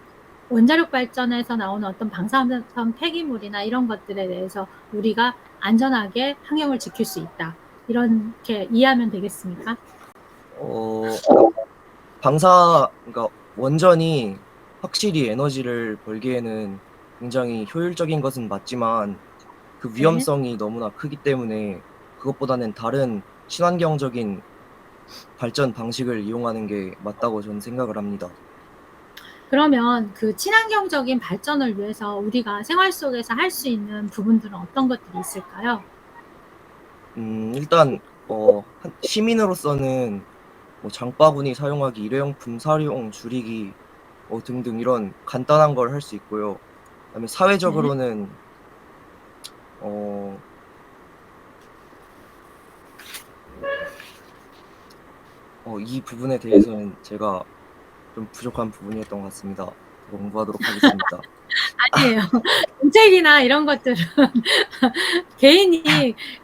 원자력 발전에서 나오는 어떤 방사선 폐기물이나 이런 것들에 대해서 우리가 안전하게 환경을 지킬 수 있다. 이렇게 이해하면 되겠습니까? 그러니까 원전이 확실히 에너지를 벌기에는 굉장히 효율적인 것은 맞지만 그 위험성이 너무나 크기 때문에 그것보다는 다른 친환경적인 발전 방식을 이용하는 게 맞다고 저는 생각을 합니다. 그러면 그 친환경적인 발전을 위해서 우리가 생활 속에서 할 수 있는 부분들은 어떤 것들이 있을까요? 일단 시민으로서는 뭐 장바구니 사용하기, 일회용품 사용 줄이기 등등 이런 간단한 걸 할 수 있고요. 그다음에 사회적으로는 이 부분에 대해서는 제가 좀 부족한 부분이었던 것 같습니다. 더 공부하도록 하겠습니다. 아니에요. 정책이나 이런 것들은 개인이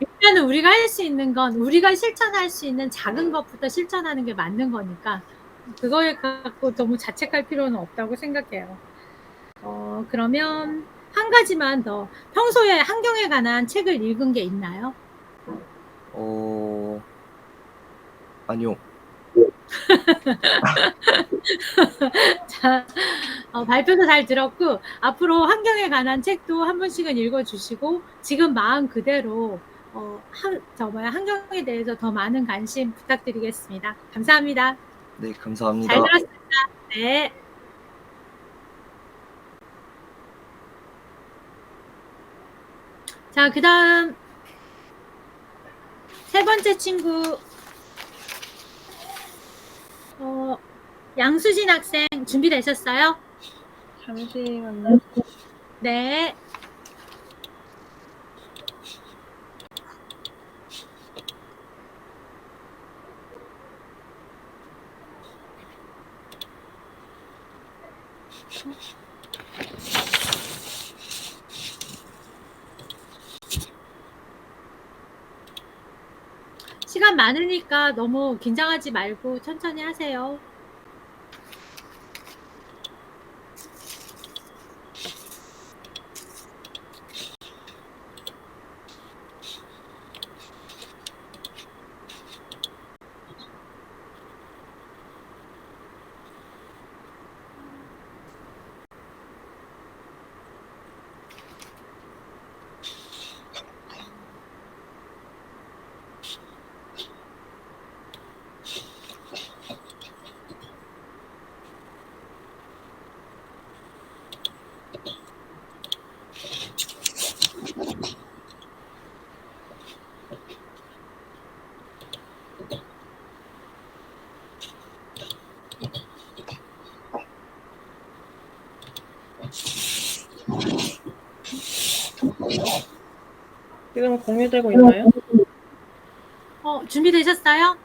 일단은 우리가 할 수 있는 건 우리가 실천할 수 있는 작은 것부터 실천하는 게 맞는 거니까 그거에 갖고 너무 자책할 필요는 없다고 생각해요. 그러면 한 가지만 더, 평소에 환경에 관한 책을 읽은 게 있나요? 아니요. 자, 발표도 잘 들었고 앞으로 환경에 관한 책도 한 번씩은 읽어주시고 지금 마음 그대로 환경에 대해서 더 많은 관심 부탁드리겠습니다. 감사합니다. 네, 감사합니다. 잘 들었습니다. 네. 자, 그 다음 세 번째 친구 양수진 학생 준비되셨어요? 잠시만요. 네. 시간 많으니까 너무 긴장하지 말고 천천히 하세요. 지금 공유되고 있나요? 준비되셨어요?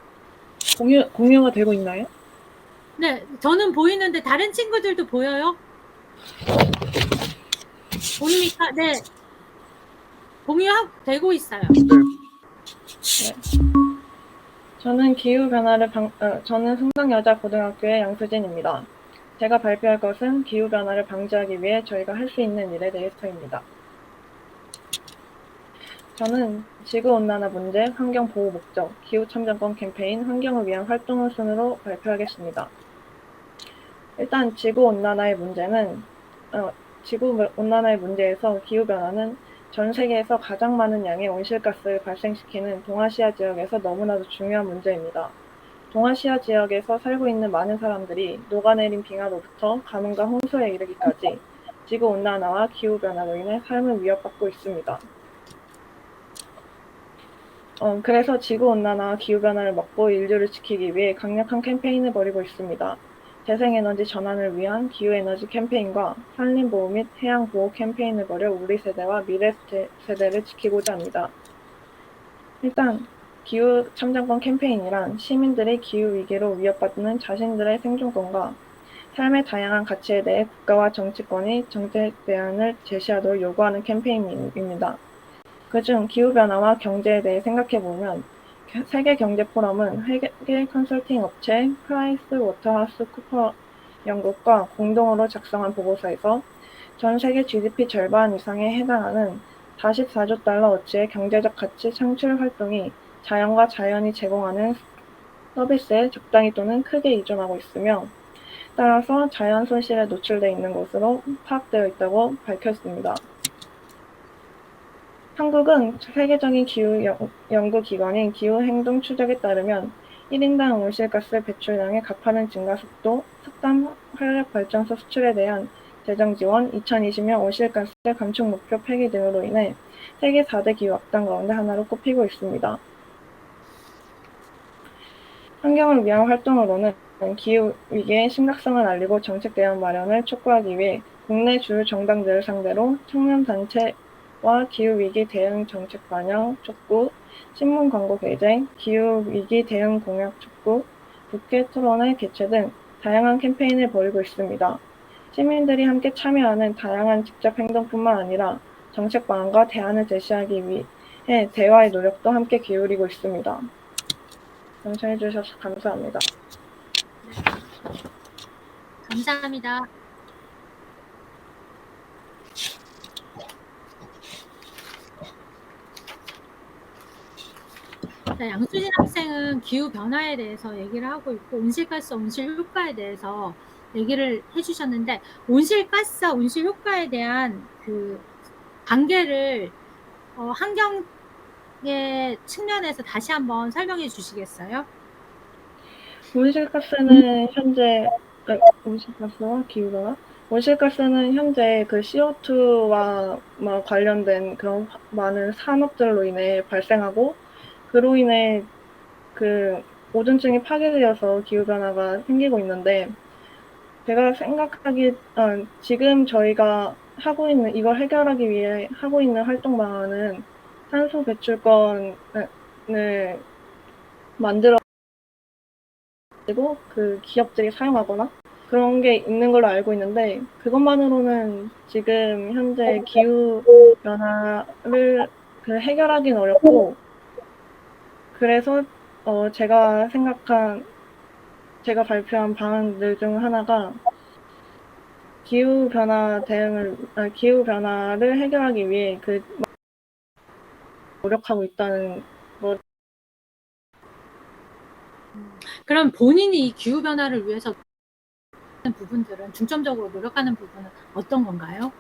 공유가 되고 있나요? 네, 저는 보이는데 다른 친구들도 보여요? 보입니까? 네. 공유되고 있어요. 저는 승성여자고등학교의 양수진입니다. 제가 발표할 것은 기후변화를 방지하기 위해 저희가 할 수 있는 일에 대해서입니다. 저는 지구온난화 문제, 환경보호 목적, 기후참정권 캠페인, 환경을 위한 활동을 순으로 발표하겠습니다. 일단 지구온난화의 문제에서 기후변화는 전 세계에서 가장 많은 양의 온실가스를 발생시키는 동아시아 지역에서 너무나도 중요한 문제입니다. 동아시아 지역에서 살고 있는 많은 사람들이 녹아내린 빙하로부터 가뭄과 홍수에 이르기까지 지구온난화와 기후변화로 인해 삶을 위협받고 있습니다. 그래서 지구온난화와 기후변화를 막고 인류를 지키기 위해 강력한 캠페인을 벌이고 있습니다. 재생에너지 전환을 위한 기후에너지 캠페인과 산림보호 및 해양보호 캠페인을 벌여 우리 세대와 미래 세대를 지키고자 합니다. 일단 기후참정권 캠페인이란 시민들이 기후위기로 위협받는 자신들의 생존권과 삶의 다양한 가치에 대해 국가와 정치권이 정책 대안을 제시하도록 요구하는 캠페인입니다. 그중 기후변화와 경제에 대해 생각해보면 세계경제포럼은 회계 컨설팅 업체 프라이스 워터하우스 쿠퍼 영국과 공동으로 작성한 보고서에서 전 세계 GDP 절반 이상에 해당하는 44조 달러어치의 경제적 가치 창출 활동이 자연과 자연이 제공하는 서비스에 적당히 또는 크게 의존하고 있으며 따라서 자연 손실에 노출되어 있는 것으로 파악되어 있다고 밝혔습니다. 한국은 세계적인 기후 연구기관인 기후행동 추적에 따르면 1인당 온실가스 배출량의 가파른 증가 속도, 석탄 화력발전소 수출에 대한 재정 지원, 2020년 온실가스 감축 목표 폐기 등으로 인해 세계 4대 기후 악당 가운데 하나로 꼽히고 있습니다. 환경을 위한 활동으로는 기후위기의 심각성을 알리고 정책 대안 마련을 촉구하기 위해 국내 주요 정당들을 상대로 청년단체와 기후위기 대응 정책 반영 촉구, 신문 광고 게재, 기후위기 대응 공약 촉구, 국회 토론회 개최 등 다양한 캠페인을 벌이고 있습니다. 시민들이 함께 참여하는 다양한 직접 행동뿐만 아니라 정책 방안과 대안을 제시하기 위해 대화의 노력도 함께 기울이고 있습니다. 경청해 주셔서 감사합니다. 감사합니다. 자, 양수진 학생은 기후변화에 대해서 얘기를 하고 있고 온실가스, 온실효과에 대해서 얘기를 해주셨는데 온실가스, 온실효과에 대한 그 관계를 환경의 측면에서 다시 한번 설명해 주시겠어요? 온실가스는 현재 온실가스와 기후변화? 온실가스는 현재 그 CO2와 관련된 그런 많은 산업들로 인해 발생하고 그로 인해 그 오존층이 파괴되어서 기후변화가 생기고 있는데 제가 생각하기 지금 저희가 하고 있는 이걸 해결하기 위해 하고 있는 활동 방안은 탄소 배출권을 만들어 가지고 그 기업들이 사용하거나 그런 게 있는 걸로 알고 있는데 그것만으로는 지금 현재 기후 변화를 해결하기는 어렵고 그래서 제가 발표한 방안들 중 하나가 기후 변화를 해결하기 위해 노력하고 있다는 것. 그럼 본인이 이 기후 변화를 위해서 부분들은 중점적으로 노력하는 부분은 어떤 건가요?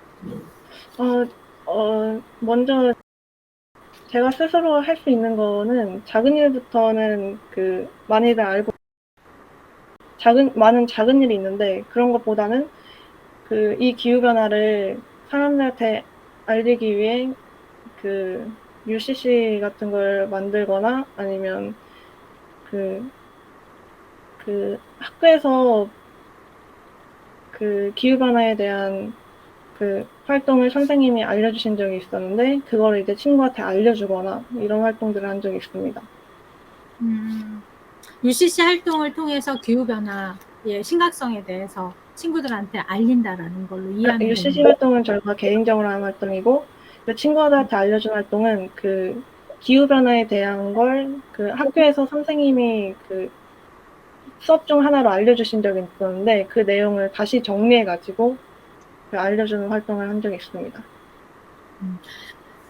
먼저 제가 스스로 할 수 있는 거는 작은 일부터는 많이들 알고 많은 작은 일이 있는데 그런 것보다는 이 기후 변화를 사람들한테 알리기 위해 UCC 같은 걸 만들거나 아니면 학교에서 기후 변화에 대한 활동을 선생님이 알려주신 적이 있었는데 그거를 이제 친구한테 알려주거나 이런 활동들을 한 적이 있습니다. UCC 활동을 통해서 기후 변화의 심각성에 대해서 친구들한테 알린다라는 걸로 이해하면 UCC 되는 활동은 저희가 개인적으로 하는 활동이고 친구들한테 알려준 활동은 기후 변화에 대한 걸 학교에서 선생님이 수업 중 하나로 알려주신 적이 있었는데 그 내용을 다시 정리해가지고 알려주는 활동을 한 적이 있습니다.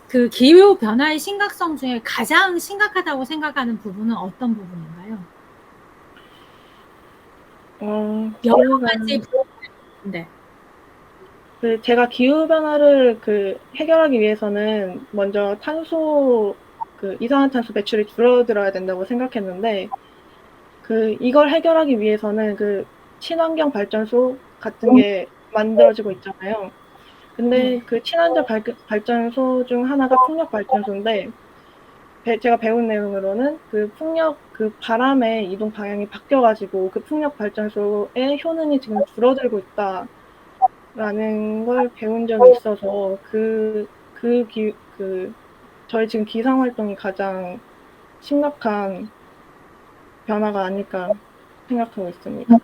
그 기후 변화의 심각성 중에 가장 심각하다고 생각하는 부분은 어떤 부분인가요? 여러 가지 네. 제가 기후 변화를 해결하기 위해서는 먼저 이산화탄소 배출이 줄어들어야 된다고 생각했는데 이걸 해결하기 위해서는 친환경 발전소 같은 게 만들어지고 있잖아요. 근데 친환경 발전소 중 하나가 풍력 발전소인데 제가 배운 내용으로는 바람의 이동 방향이 바뀌어가지고 풍력 발전소의 효능이 지금 줄어들고 있다라는 걸 배운 적이 있어서 저희 지금 기상 활동이 가장 심각한 변화가 아닐까 생각하고 있습니다.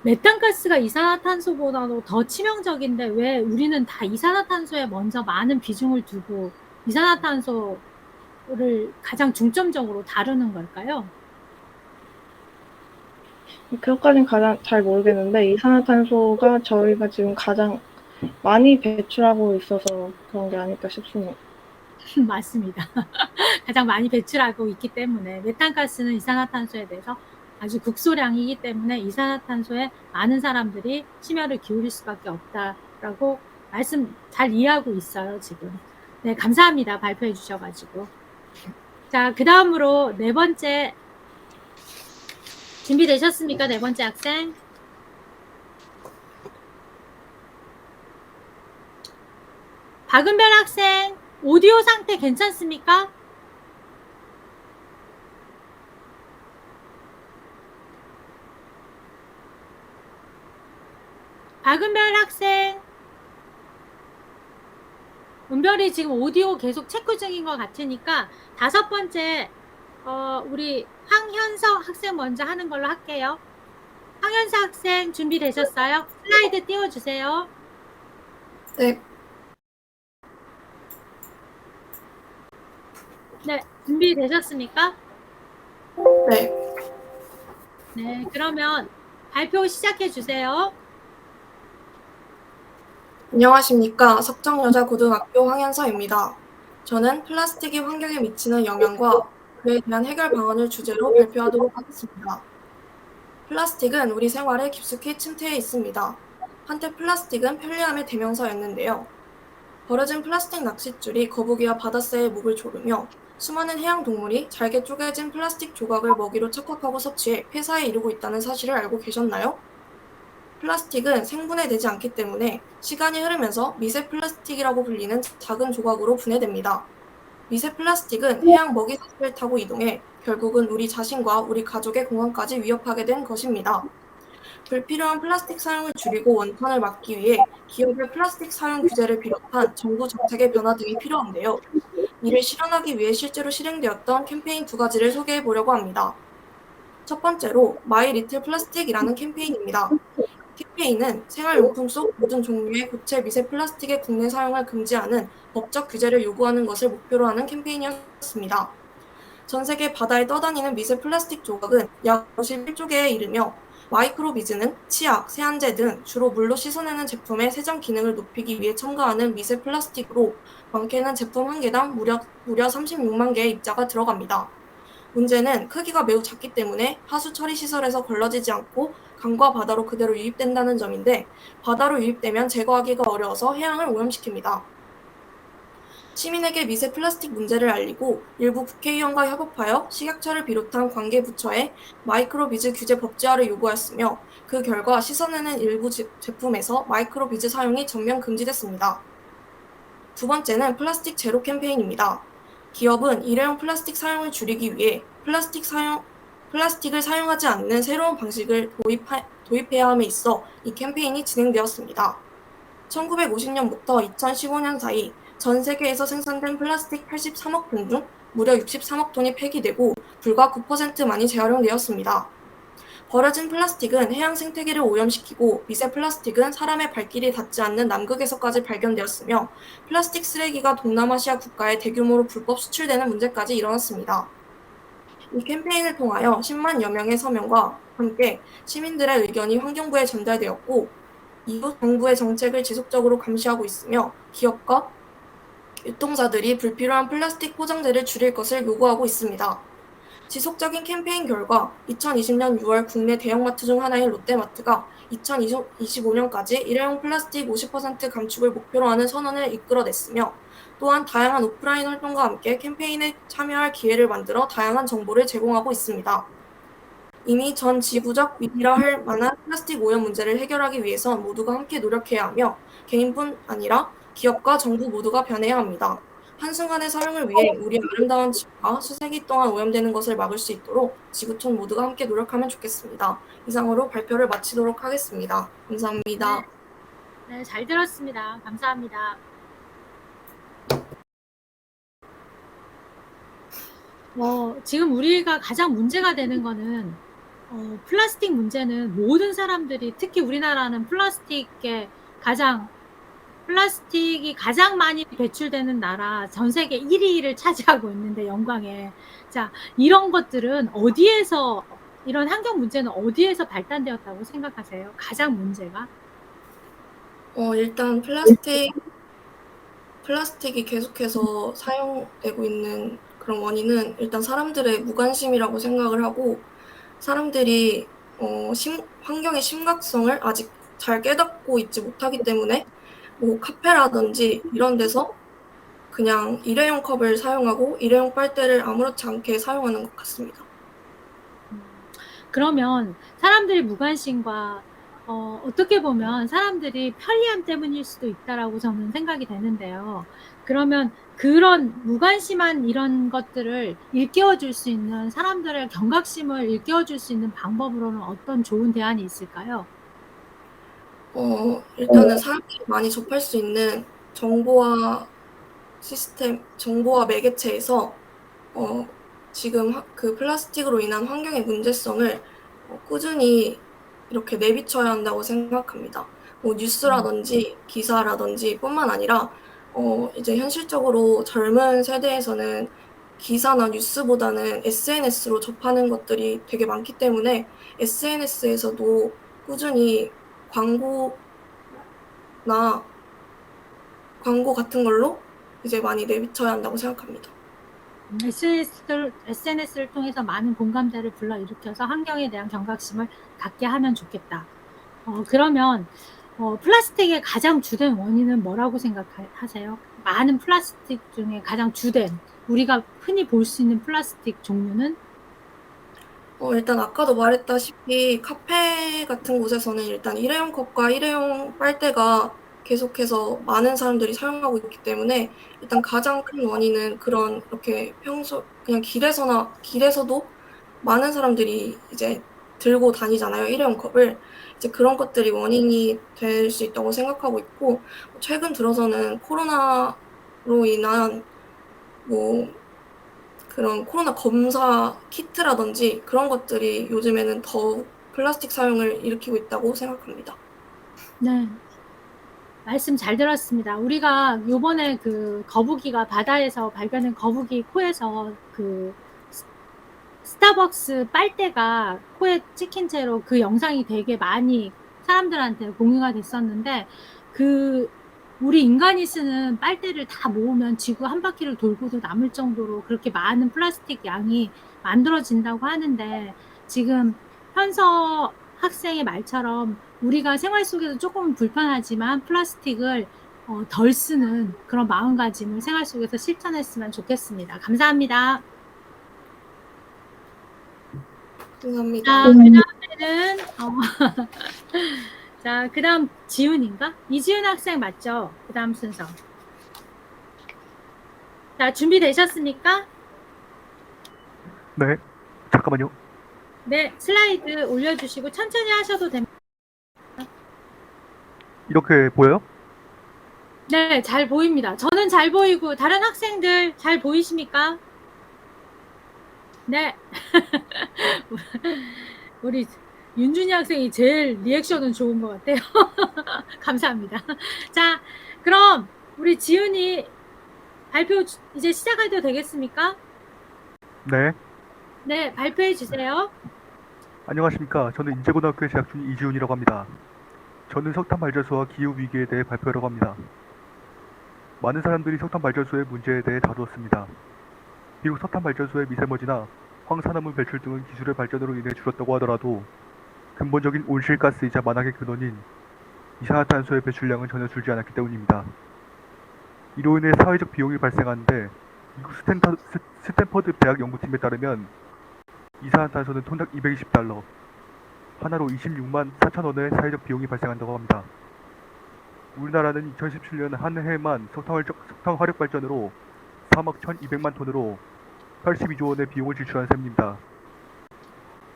메탄가스가 이산화탄소보다도 더 치명적인데 왜 우리는 다 이산화탄소에 먼저 많은 비중을 두고 이산화탄소를 가장 중점적으로 다루는 걸까요? 그것까진 가장 잘 모르겠는데 이산화탄소가 저희가 지금 가장 많이 배출하고 있어서 그런 게 아닐까 싶습니다. 맞습니다. 가장 많이 배출하고 있기 때문에 메탄가스는 이산화탄소에 대해서 아주 극소량이기 때문에 이산화탄소에 많은 사람들이 심혈을 기울일 수밖에 없다라고 말씀 잘 이해하고 있어요, 지금. 네, 감사합니다. 발표해 주셔가지고. 자, 그 다음으로 네 번째 준비되셨습니까? 네 번째 학생. 박은별 학생, 오디오 상태 괜찮습니까? 박은별 학생. 은별이 지금 오디오 계속 체크 중인 것 같으니까 다섯 번째 우리 황현석 학생 먼저 하는 걸로 할게요. 황현석 학생 준비되셨어요? 슬라이드 띄워주세요. 네, 네, 준비되셨습니까? 네. 네, 그러면 발표 시작해 주세요. 안녕하십니까. 석정여자고등학교 황현서입니다. 저는 플라스틱이 환경에 미치는 영향과 그에 대한 해결 방안을 주제로 발표하도록 하겠습니다. 플라스틱은 우리 생활에 깊숙이 침투해 있습니다. 한때 플라스틱은 편리함의 대명사였는데요. 버려진 플라스틱 낚싯줄이 거북이와 바다새의 목을 조르며 수많은 해양 동물이 잘게 쪼개진 플라스틱 조각을 먹이로 착각하고 섭취해 폐사에 이르고 있다는 사실을 알고 계셨나요? 플라스틱은 생분해되지 않기 때문에 시간이 흐르면서 미세 플라스틱이라고 불리는 작은 조각으로 분해됩니다. 미세 플라스틱은 해양 먹이사슬을 타고 이동해 결국은 우리 자신과 우리 가족의 건강까지 위협하게 된 것입니다. 불필요한 플라스틱 사용을 줄이고 원천을 막기 위해 기업의 플라스틱 사용 규제를 비롯한 정부 정책의 변화 등이 필요한데요. 이를 실현하기 위해 실제로 실행되었던 캠페인 두 가지를 소개해 보려고 합니다. 첫 번째로 마이 리틀 플라스틱이라는 캠페인입니다. 캠페인은 생활용품 속 모든 종류의 고체 미세 플라스틱의 국내 사용을 금지하는 법적 규제를 요구하는 것을 목표로 하는 캠페인이었습니다. 전 세계 바다에 떠다니는 미세 플라스틱 조각은 약 51조 개에 이르며 마이크로비즈는 치약, 세안제 등 주로 물로 씻어내는 제품의 세정 기능을 높이기 위해 첨가하는 미세 플라스틱으로 많게는 제품 한 개당 무려 36만 개의 입자가 들어갑니다. 문제는 크기가 매우 작기 때문에 하수 처리 시설에서 걸러지지 않고 강과 바다로 그대로 유입된다는 점인데 바다로 유입되면 제거하기가 어려워서 해양을 오염시킵니다. 시민에게 미세 플라스틱 문제를 알리고 일부 국회의원과 협업하여 식약처를 비롯한 관계 부처에 마이크로비즈 규제 법제화를 요구하였으며 그 결과 씻어내는 일부 제품에서 마이크로비즈 사용이 전면 금지됐습니다. 두 번째는 플라스틱 제로 캠페인입니다. 기업은 일회용 플라스틱 사용을 줄이기 위해 플라스틱을 사용하지 않는 새로운 방식을 도입해야 함에 있어 이 캠페인이 진행되었습니다. 1950년부터 2015년 사이 전 세계에서 생산된 플라스틱 83억 톤 중 무려 63억 톤이 폐기되고 불과 9%만이 재활용되었습니다. 버려진 플라스틱은 해양 생태계를 오염시키고 미세 플라스틱은 사람의 발길이 닿지 않는 남극에서까지 발견되었으며 플라스틱 쓰레기가 동남아시아 국가에 대규모로 불법 수출되는 문제까지 일어났습니다. 이 캠페인을 통하여 10만여 명의 서명과 함께 시민들의 의견이 환경부에 전달되었고 이후 정부의 정책을 지속적으로 감시하고 있으며 기업과 유통사들이 불필요한 플라스틱 포장재를 줄일 것을 요구하고 있습니다. 지속적인 캠페인 결과 2020년 6월 국내 대형마트 중 하나인 롯데마트가 2025년까지 일회용 플라스틱 50% 감축을 목표로 하는 선언을 이끌어냈으며 또한 다양한 오프라인 활동과 함께 캠페인에 참여할 기회를 만들어 다양한 정보를 제공하고 있습니다. 이미 전 지구적 위기라 할 만한 플라스틱 오염 문제를 해결하기 위해선 모두가 함께 노력해야 하며 개인뿐 아니라 기업과 정부 모두가 변해야 합니다. 한순간의 사용을 위해 우리 아름다운 지구가 수세기 동안 오염되는 것을 막을 수 있도록 지구촌 모두가 함께 노력하면 좋겠습니다. 이상으로 발표를 마치도록 하겠습니다. 감사합니다. 네, 잘 들었습니다. 감사합니다. 지금 우리가 가장 문제가 되는 거는 플라스틱 문제는 모든 사람들이 특히 우리나라는 플라스틱이 가장 많이 배출되는 나라 전 세계 1위를 차지하고 있는데 영광에 자 이런 것들은 이런 환경 문제는 어디에서 발단되었다고 생각하세요? 가장 문제가? 일단 플라스틱이 계속해서 사용되고 있는 그런 원인은 일단 사람들의 무관심이라고 생각을 하고 사람들이 환경의 심각성을 아직 잘 깨닫고 있지 못하기 때문에 뭐 카페라든지 이런 데서 그냥 일회용 컵을 사용하고 일회용 빨대를 아무렇지 않게 사용하는 것 같습니다. 그러면 사람들의 무관심과 어떻게 보면 사람들이 편리함 때문일 수도 있다라고 저는 생각이 되는데요. 그러면 그런 무관심한 이런 것들을 일깨워줄 수 있는 사람들의 경각심을 일깨워줄 수 있는 방법으로는 어떤 좋은 대안이 있을까요? 일단은 사람들이 많이 접할 수 있는 정보화 매개체에서 지금 그 플라스틱으로 인한 환경의 문제성을 꾸준히 이렇게 내비쳐야 한다고 생각합니다. 뭐 뉴스라든지 기사라든지 뿐만 아니라 이제 현실적으로 젊은 세대에서는 기사나 뉴스보다는 SNS로 접하는 것들이 되게 많기 때문에 SNS에서도 꾸준히 광고 같은 걸로 이제 많이 내비쳐야 한다고 생각합니다. SNS를 통해서 많은 공감대를 불러일으켜서 환경에 대한 경각심을 갖게 하면 좋겠다. 그러면 플라스틱의 가장 주된 원인은 뭐라고 생각하세요? 많은 플라스틱 중에 가장 주된 우리가 흔히 볼 수 있는 플라스틱 종류는? 일단 아까도 말했다시피 카페 같은 곳에서는 일단 일회용 컵과 일회용 빨대가 계속해서 많은 사람들이 사용하고 있기 때문에 일단 가장 큰 원인은 그런 이렇게 그냥 길에서도 많은 사람들이 이제 들고 다니잖아요, 일회용 컵을. 이제 그런 것들이 원인이 될 수 있다고 생각하고 있고 최근 들어서는 코로나로 인한 뭐 그런 코로나 검사 키트라든지 그런 것들이 요즘에는 더욱 플라스틱 사용을 일으키고 있다고 생각합니다. 네. 말씀 잘 들었습니다. 우리가 요번에 그 거북이가 바다에서 발견된 거북이 코에서 그 스타벅스 빨대가 코에 찍힌 채로 그 영상이 되게 많이 사람들한테 공유가 됐었는데, 우리 인간이 쓰는 빨대를 다 모으면 지구 한 바퀴를 돌고도 남을 정도로 그렇게 많은 플라스틱 양이 만들어진다고 하는데, 지금 현서 학생의 말처럼 우리가 생활 속에서 조금 불편하지만 플라스틱을 덜 쓰는 그런 마음가짐을 생활 속에서 실천했으면 좋겠습니다. 감사합니다. 감사합니다. 자, 그다음에는 자, 그다음 지훈인가? 이지훈 학생 맞죠? 그다음 순서. 자, 준비되셨습니까? 네. 잠깐만요. 네, 슬라이드 올려주시고 천천히 하셔도 됩니다. 이렇게 보여요? 네, 잘 보입니다. 저는 잘 보이고 다른 학생들 잘 보이십니까? 네. 우리 윤준이 학생이 제일 리액션은 좋은 것 같아요. 감사합니다. 자, 그럼 우리 지훈이 발표 이제 시작해도 되겠습니까? 네. 네, 발표해 주세요. 안녕하십니까. 저는 인제고등학교에 재학 중인 이지훈이라고 합니다. 저는 석탄 발전소와 기후 위기에 대해 발표하려고 합니다. 많은 사람들이 석탄 발전소의 문제에 대해 다루었습니다. 비록 석탄 발전소의 미세먼지나 황산화물 배출 등은 기술의 발전으로 인해 줄었다고 하더라도 근본적인 온실가스이자 만악의 근원인 이산화탄소의 배출량은 전혀 줄지 않았기 때문입니다. 이로 인해 사회적 비용이 발생하는데 미국 스탠퍼드 대학 연구팀에 따르면 이산화탄소는 톤당 220달러, 하나로 26만 4천 원의 사회적 비용이 발생한다고 합니다. 우리나라는 2017년 한 해만 석탄 화력 발전으로 3억 1,200만 톤으로 82조 원의 비용을 지출한 셈입니다.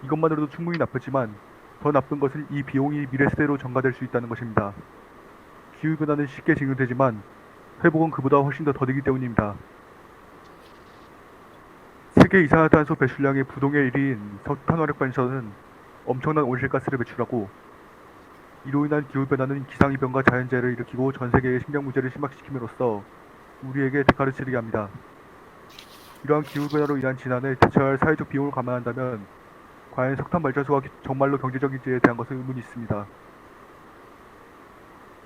이것만으로도 충분히 나쁘지만 더 나쁜 것은 이 비용이 미래 세대로 전가될 수 있다는 것입니다. 기후변화는 쉽게 진행되지만 회복은 그보다 훨씬 더 더디기 때문입니다. 세계 이산화탄소 배출량의 부동의 1위인 석탄 화력 발전은 엄청난 온실가스를 배출하고 이로 인한 기후변화는 기상이변과 자연재해를 일으키고 전 세계의 식량 문제를 심각시킴으로써 우리에게 대가를 치르게 합니다. 이러한 기후변화로 인한 진환에 대처해야 할 사회적 비용을 감안한다면 과연 석탄 발전소가 정말로 경제적인지에 대한 것은 의문이 있습니다.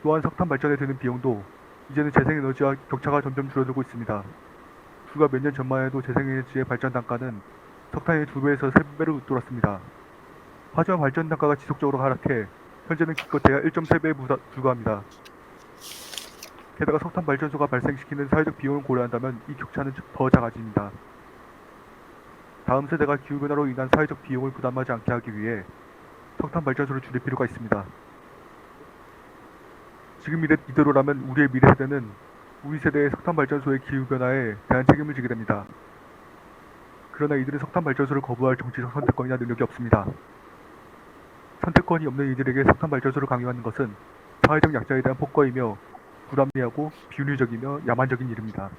또한 석탄 발전에 드는 비용도 이제는 재생에너지와 격차가 점점 줄어들고 있습니다. 불과 몇 년 전만 해도 재생에너지의 발전 단가는 석탄의 2배에서 3배로 웃돌았습니다. 하지만 발전 단가가 지속적으로 하락해 현재는 기껏해야 1.3배에 불과합니다. 게다가 석탄 발전소가 발생시키는 사회적 비용을 고려한다면 이 격차는 더 작아집니다. 다음 세대가 기후변화로 인한 사회적 비용을 부담하지 않게 하기 위해 석탄 발전소를 줄일 필요가 있습니다. 지금 이대로라면 우리의 미래 세대는 우리 세대의 석탄 발전소의 기후변화에 대한 책임을 지게 됩니다. 그러나 이들은 석탄 발전소를 거부할 정치적 선택권이나 능력이 없습니다. 선택권이 없는 이들에게 석탄 발전소를 강요하는 것은 사회적 약자에 대한 폭거이며 불합리하고 비윤리적이며 야만적인 일입니다.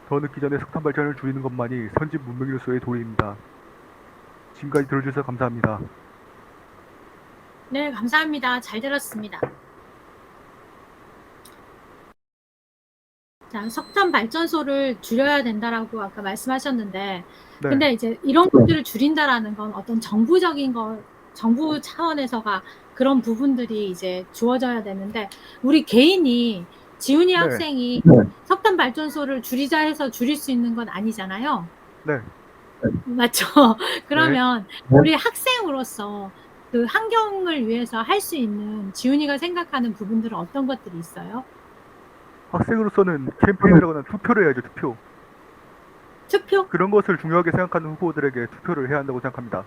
더 늦기 전에 석탄 발전을 줄이는 것만이 선진 문명으로서의 도리입니다. 지금까지 들어주셔서 감사합니다. 네, 감사합니다. 잘 들었습니다. 자, 석탄 발전소를 줄여야 된다라고 아까 말씀하셨는데, 네. 근데 이제 이런 것들을 줄인다라는 건 어떤 정부 차원에서가 그런 부분들이 이제 주어져야 되는데, 우리 개인이 지훈이 네. 학생이 석탄 발전소를 줄이자 해서 줄일 수 있는 건 아니잖아요. 네. 맞죠? 그러면 우리 학생으로서 그 환경을 위해서 할 수 있는 지훈이가 생각하는 부분들은 어떤 것들이 있어요? 학생으로서는 캠페인을 하거나 투표를 해야죠. 투표? 그런 것을 중요하게 생각하는 후보들에게 투표를 해야 한다고 생각합니다.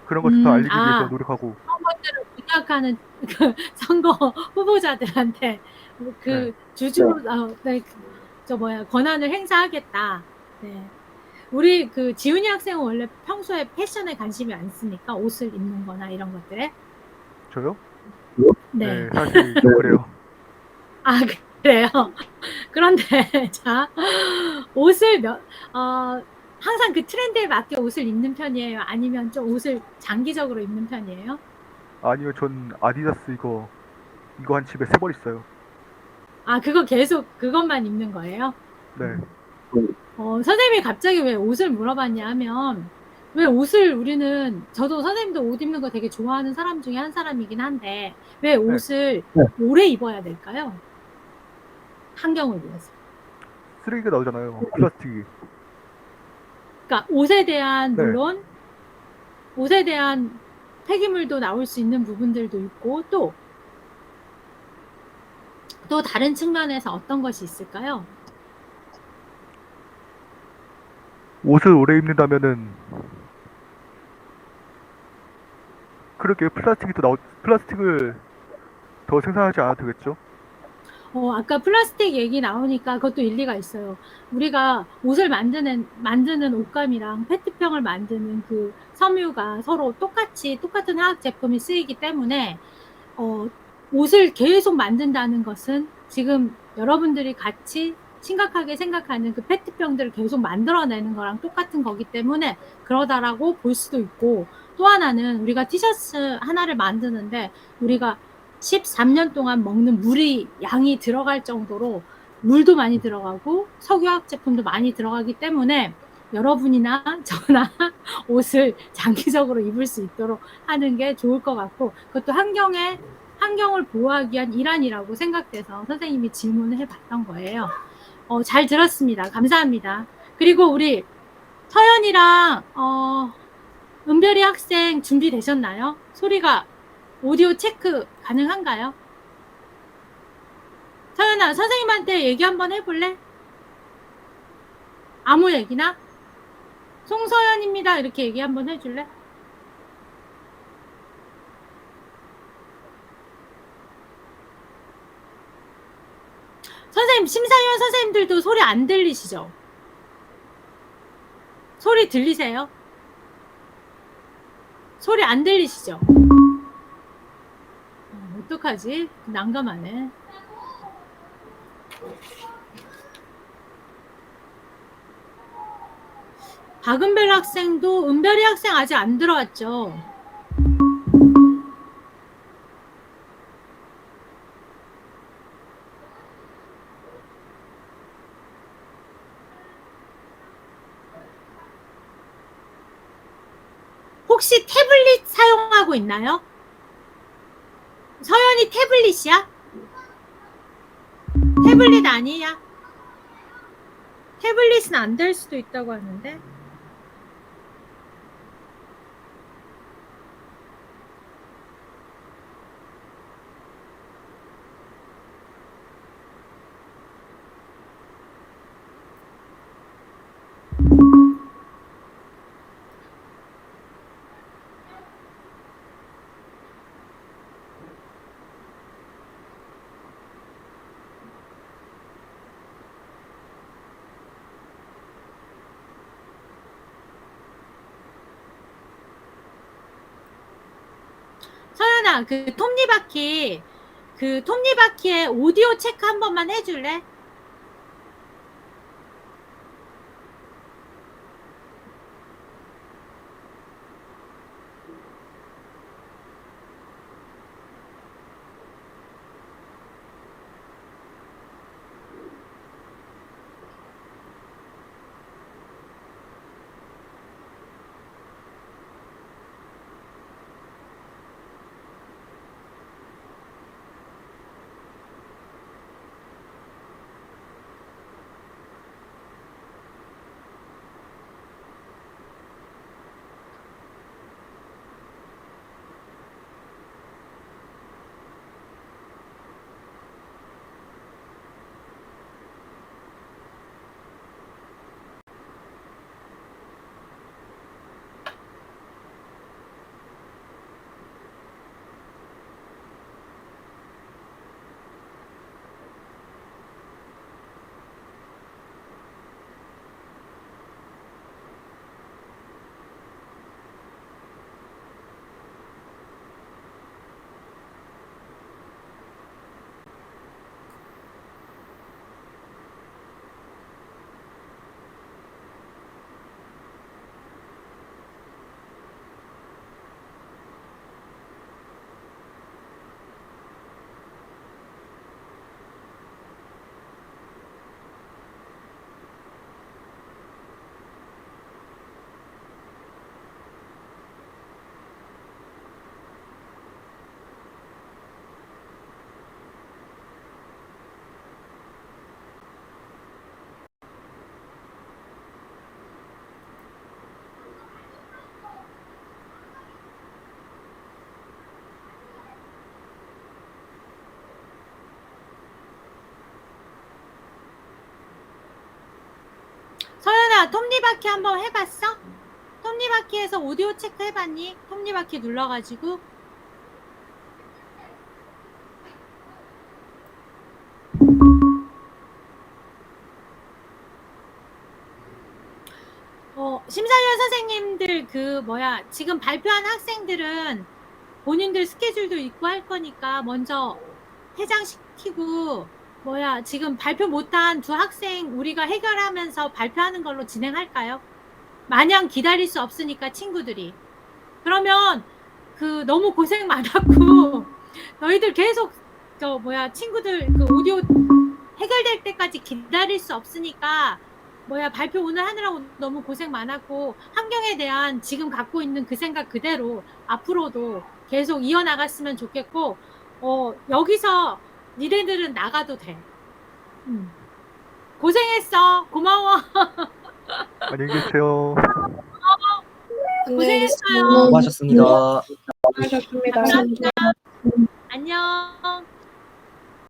그런 것을 더 알리기 위해서 노력하고. 그런 것들을 생각하는 그 선거 후보자들한테 그 주주로 권한을 행사하겠다. 네. 우리 그 지훈이 학생은 원래 평소에 패션에 관심이 많습니까? 옷을 입는 거나 이런 것들에? 저요? 네. 사실 좀 그래요. 아, 그래요? 그런데, 자, 옷을 항상 그 트렌드에 맞게 옷을 입는 편이에요? 아니면 좀 옷을 장기적으로 입는 편이에요? 아니요, 전 아디다스 이거 한 집에 3벌 있어요. 아, 그거 계속 그것만 입는 거예요? 네. 선생님이 갑자기 왜 옷을 물어봤냐 하면, 왜 옷을 우리는 저도 선생님도 옷 입는 거 되게 좋아하는 사람 중에 한 사람이긴 한데 왜 옷을 오래 입어야 될까요? 환경을 위해서. 쓰레기가 나오잖아요. 플라스틱이. 그러니까 옷에 대한 네. 물론 옷에 대한 폐기물도 나올 수 있는 부분들도 있고 또 다른 측면에서 어떤 것이 있을까요? 옷을 오래 입는다면은 그렇게 플라스틱을 더 생산하지 않아도 되겠죠? 아까 플라스틱 얘기 나오니까 그것도 일리가 있어요. 우리가 옷을 만드는 옷감이랑 페트병을 만드는 그 섬유가 서로 똑같은 화학 제품이 쓰이기 때문에 옷을 계속 만든다는 것은 지금 여러분들이 같이 심각하게 생각하는 그 페트병들을 계속 만들어내는 거랑 똑같은 거기 때문에 그러다라고 볼 수도 있고, 또 하나는 우리가 티셔츠 하나를 만드는데 우리가 13년 동안 먹는 물이 양이 들어갈 정도로 물도 많이 들어가고 석유화학 제품도 많이 들어가기 때문에 여러분이나 저나 옷을 장기적으로 입을 수 있도록 하는 게 좋을 것 같고, 그것도 환경을 보호하기 위한 일환이라고 생각돼서 선생님이 질문을 해봤던 거예요. 잘 들었습니다. 감사합니다. 그리고 우리 서연이랑 은별이 학생 준비되셨나요? 소리가 오디오 체크 가능한가요? 서연아, 선생님한테 얘기 한번 해볼래? 아무 얘기나? 송서연입니다. 이렇게 얘기 한번 해줄래? 선생님, 심사위원 선생님들도 소리 안 들리시죠? 소리 들리세요? 소리 안 들리시죠? 어떡하지? 난감하네. 박은별 학생도, 은별이 학생 아직 안 들어왔죠? 혹시 태블릿 사용하고 있나요? 서연이 태블릿이야? 태블릿 아니야? 태블릿은 안 될 수도 있다고 하는데. 서연아, 그 톱니바퀴의 오디오 체크 한 번만 해줄래? 뭐야, 톱니바퀴 한번 해봤어? 톱니바퀴에서 오디오 체크 해봤니? 톱니바퀴 눌러가지고. 심사위원 선생님들 지금 발표한 학생들은 본인들 스케줄도 있고 할 거니까 먼저 퇴장시키고 지금 발표 못한 두 학생 우리가 해결하면서 발표하는 걸로 진행할까요? 마냥 기다릴 수 없으니까 친구들이. 그러면 너무 고생 많았고 너희들 계속 친구들 오디오 해결될 때까지 기다릴 수 없으니까 발표 오늘 하느라고 너무 고생 많았고 환경에 대한 지금 갖고 있는 그 생각 그대로 앞으로도 계속 이어나갔으면 좋겠고 여기서 니네들은 나가도 돼. 고생했어. 고마워. 안녕히 계세요. 안녕히 계세요. 고생했어요. 수고하셨습니다. 수고하셨습니다. 감사합니다. 안녕.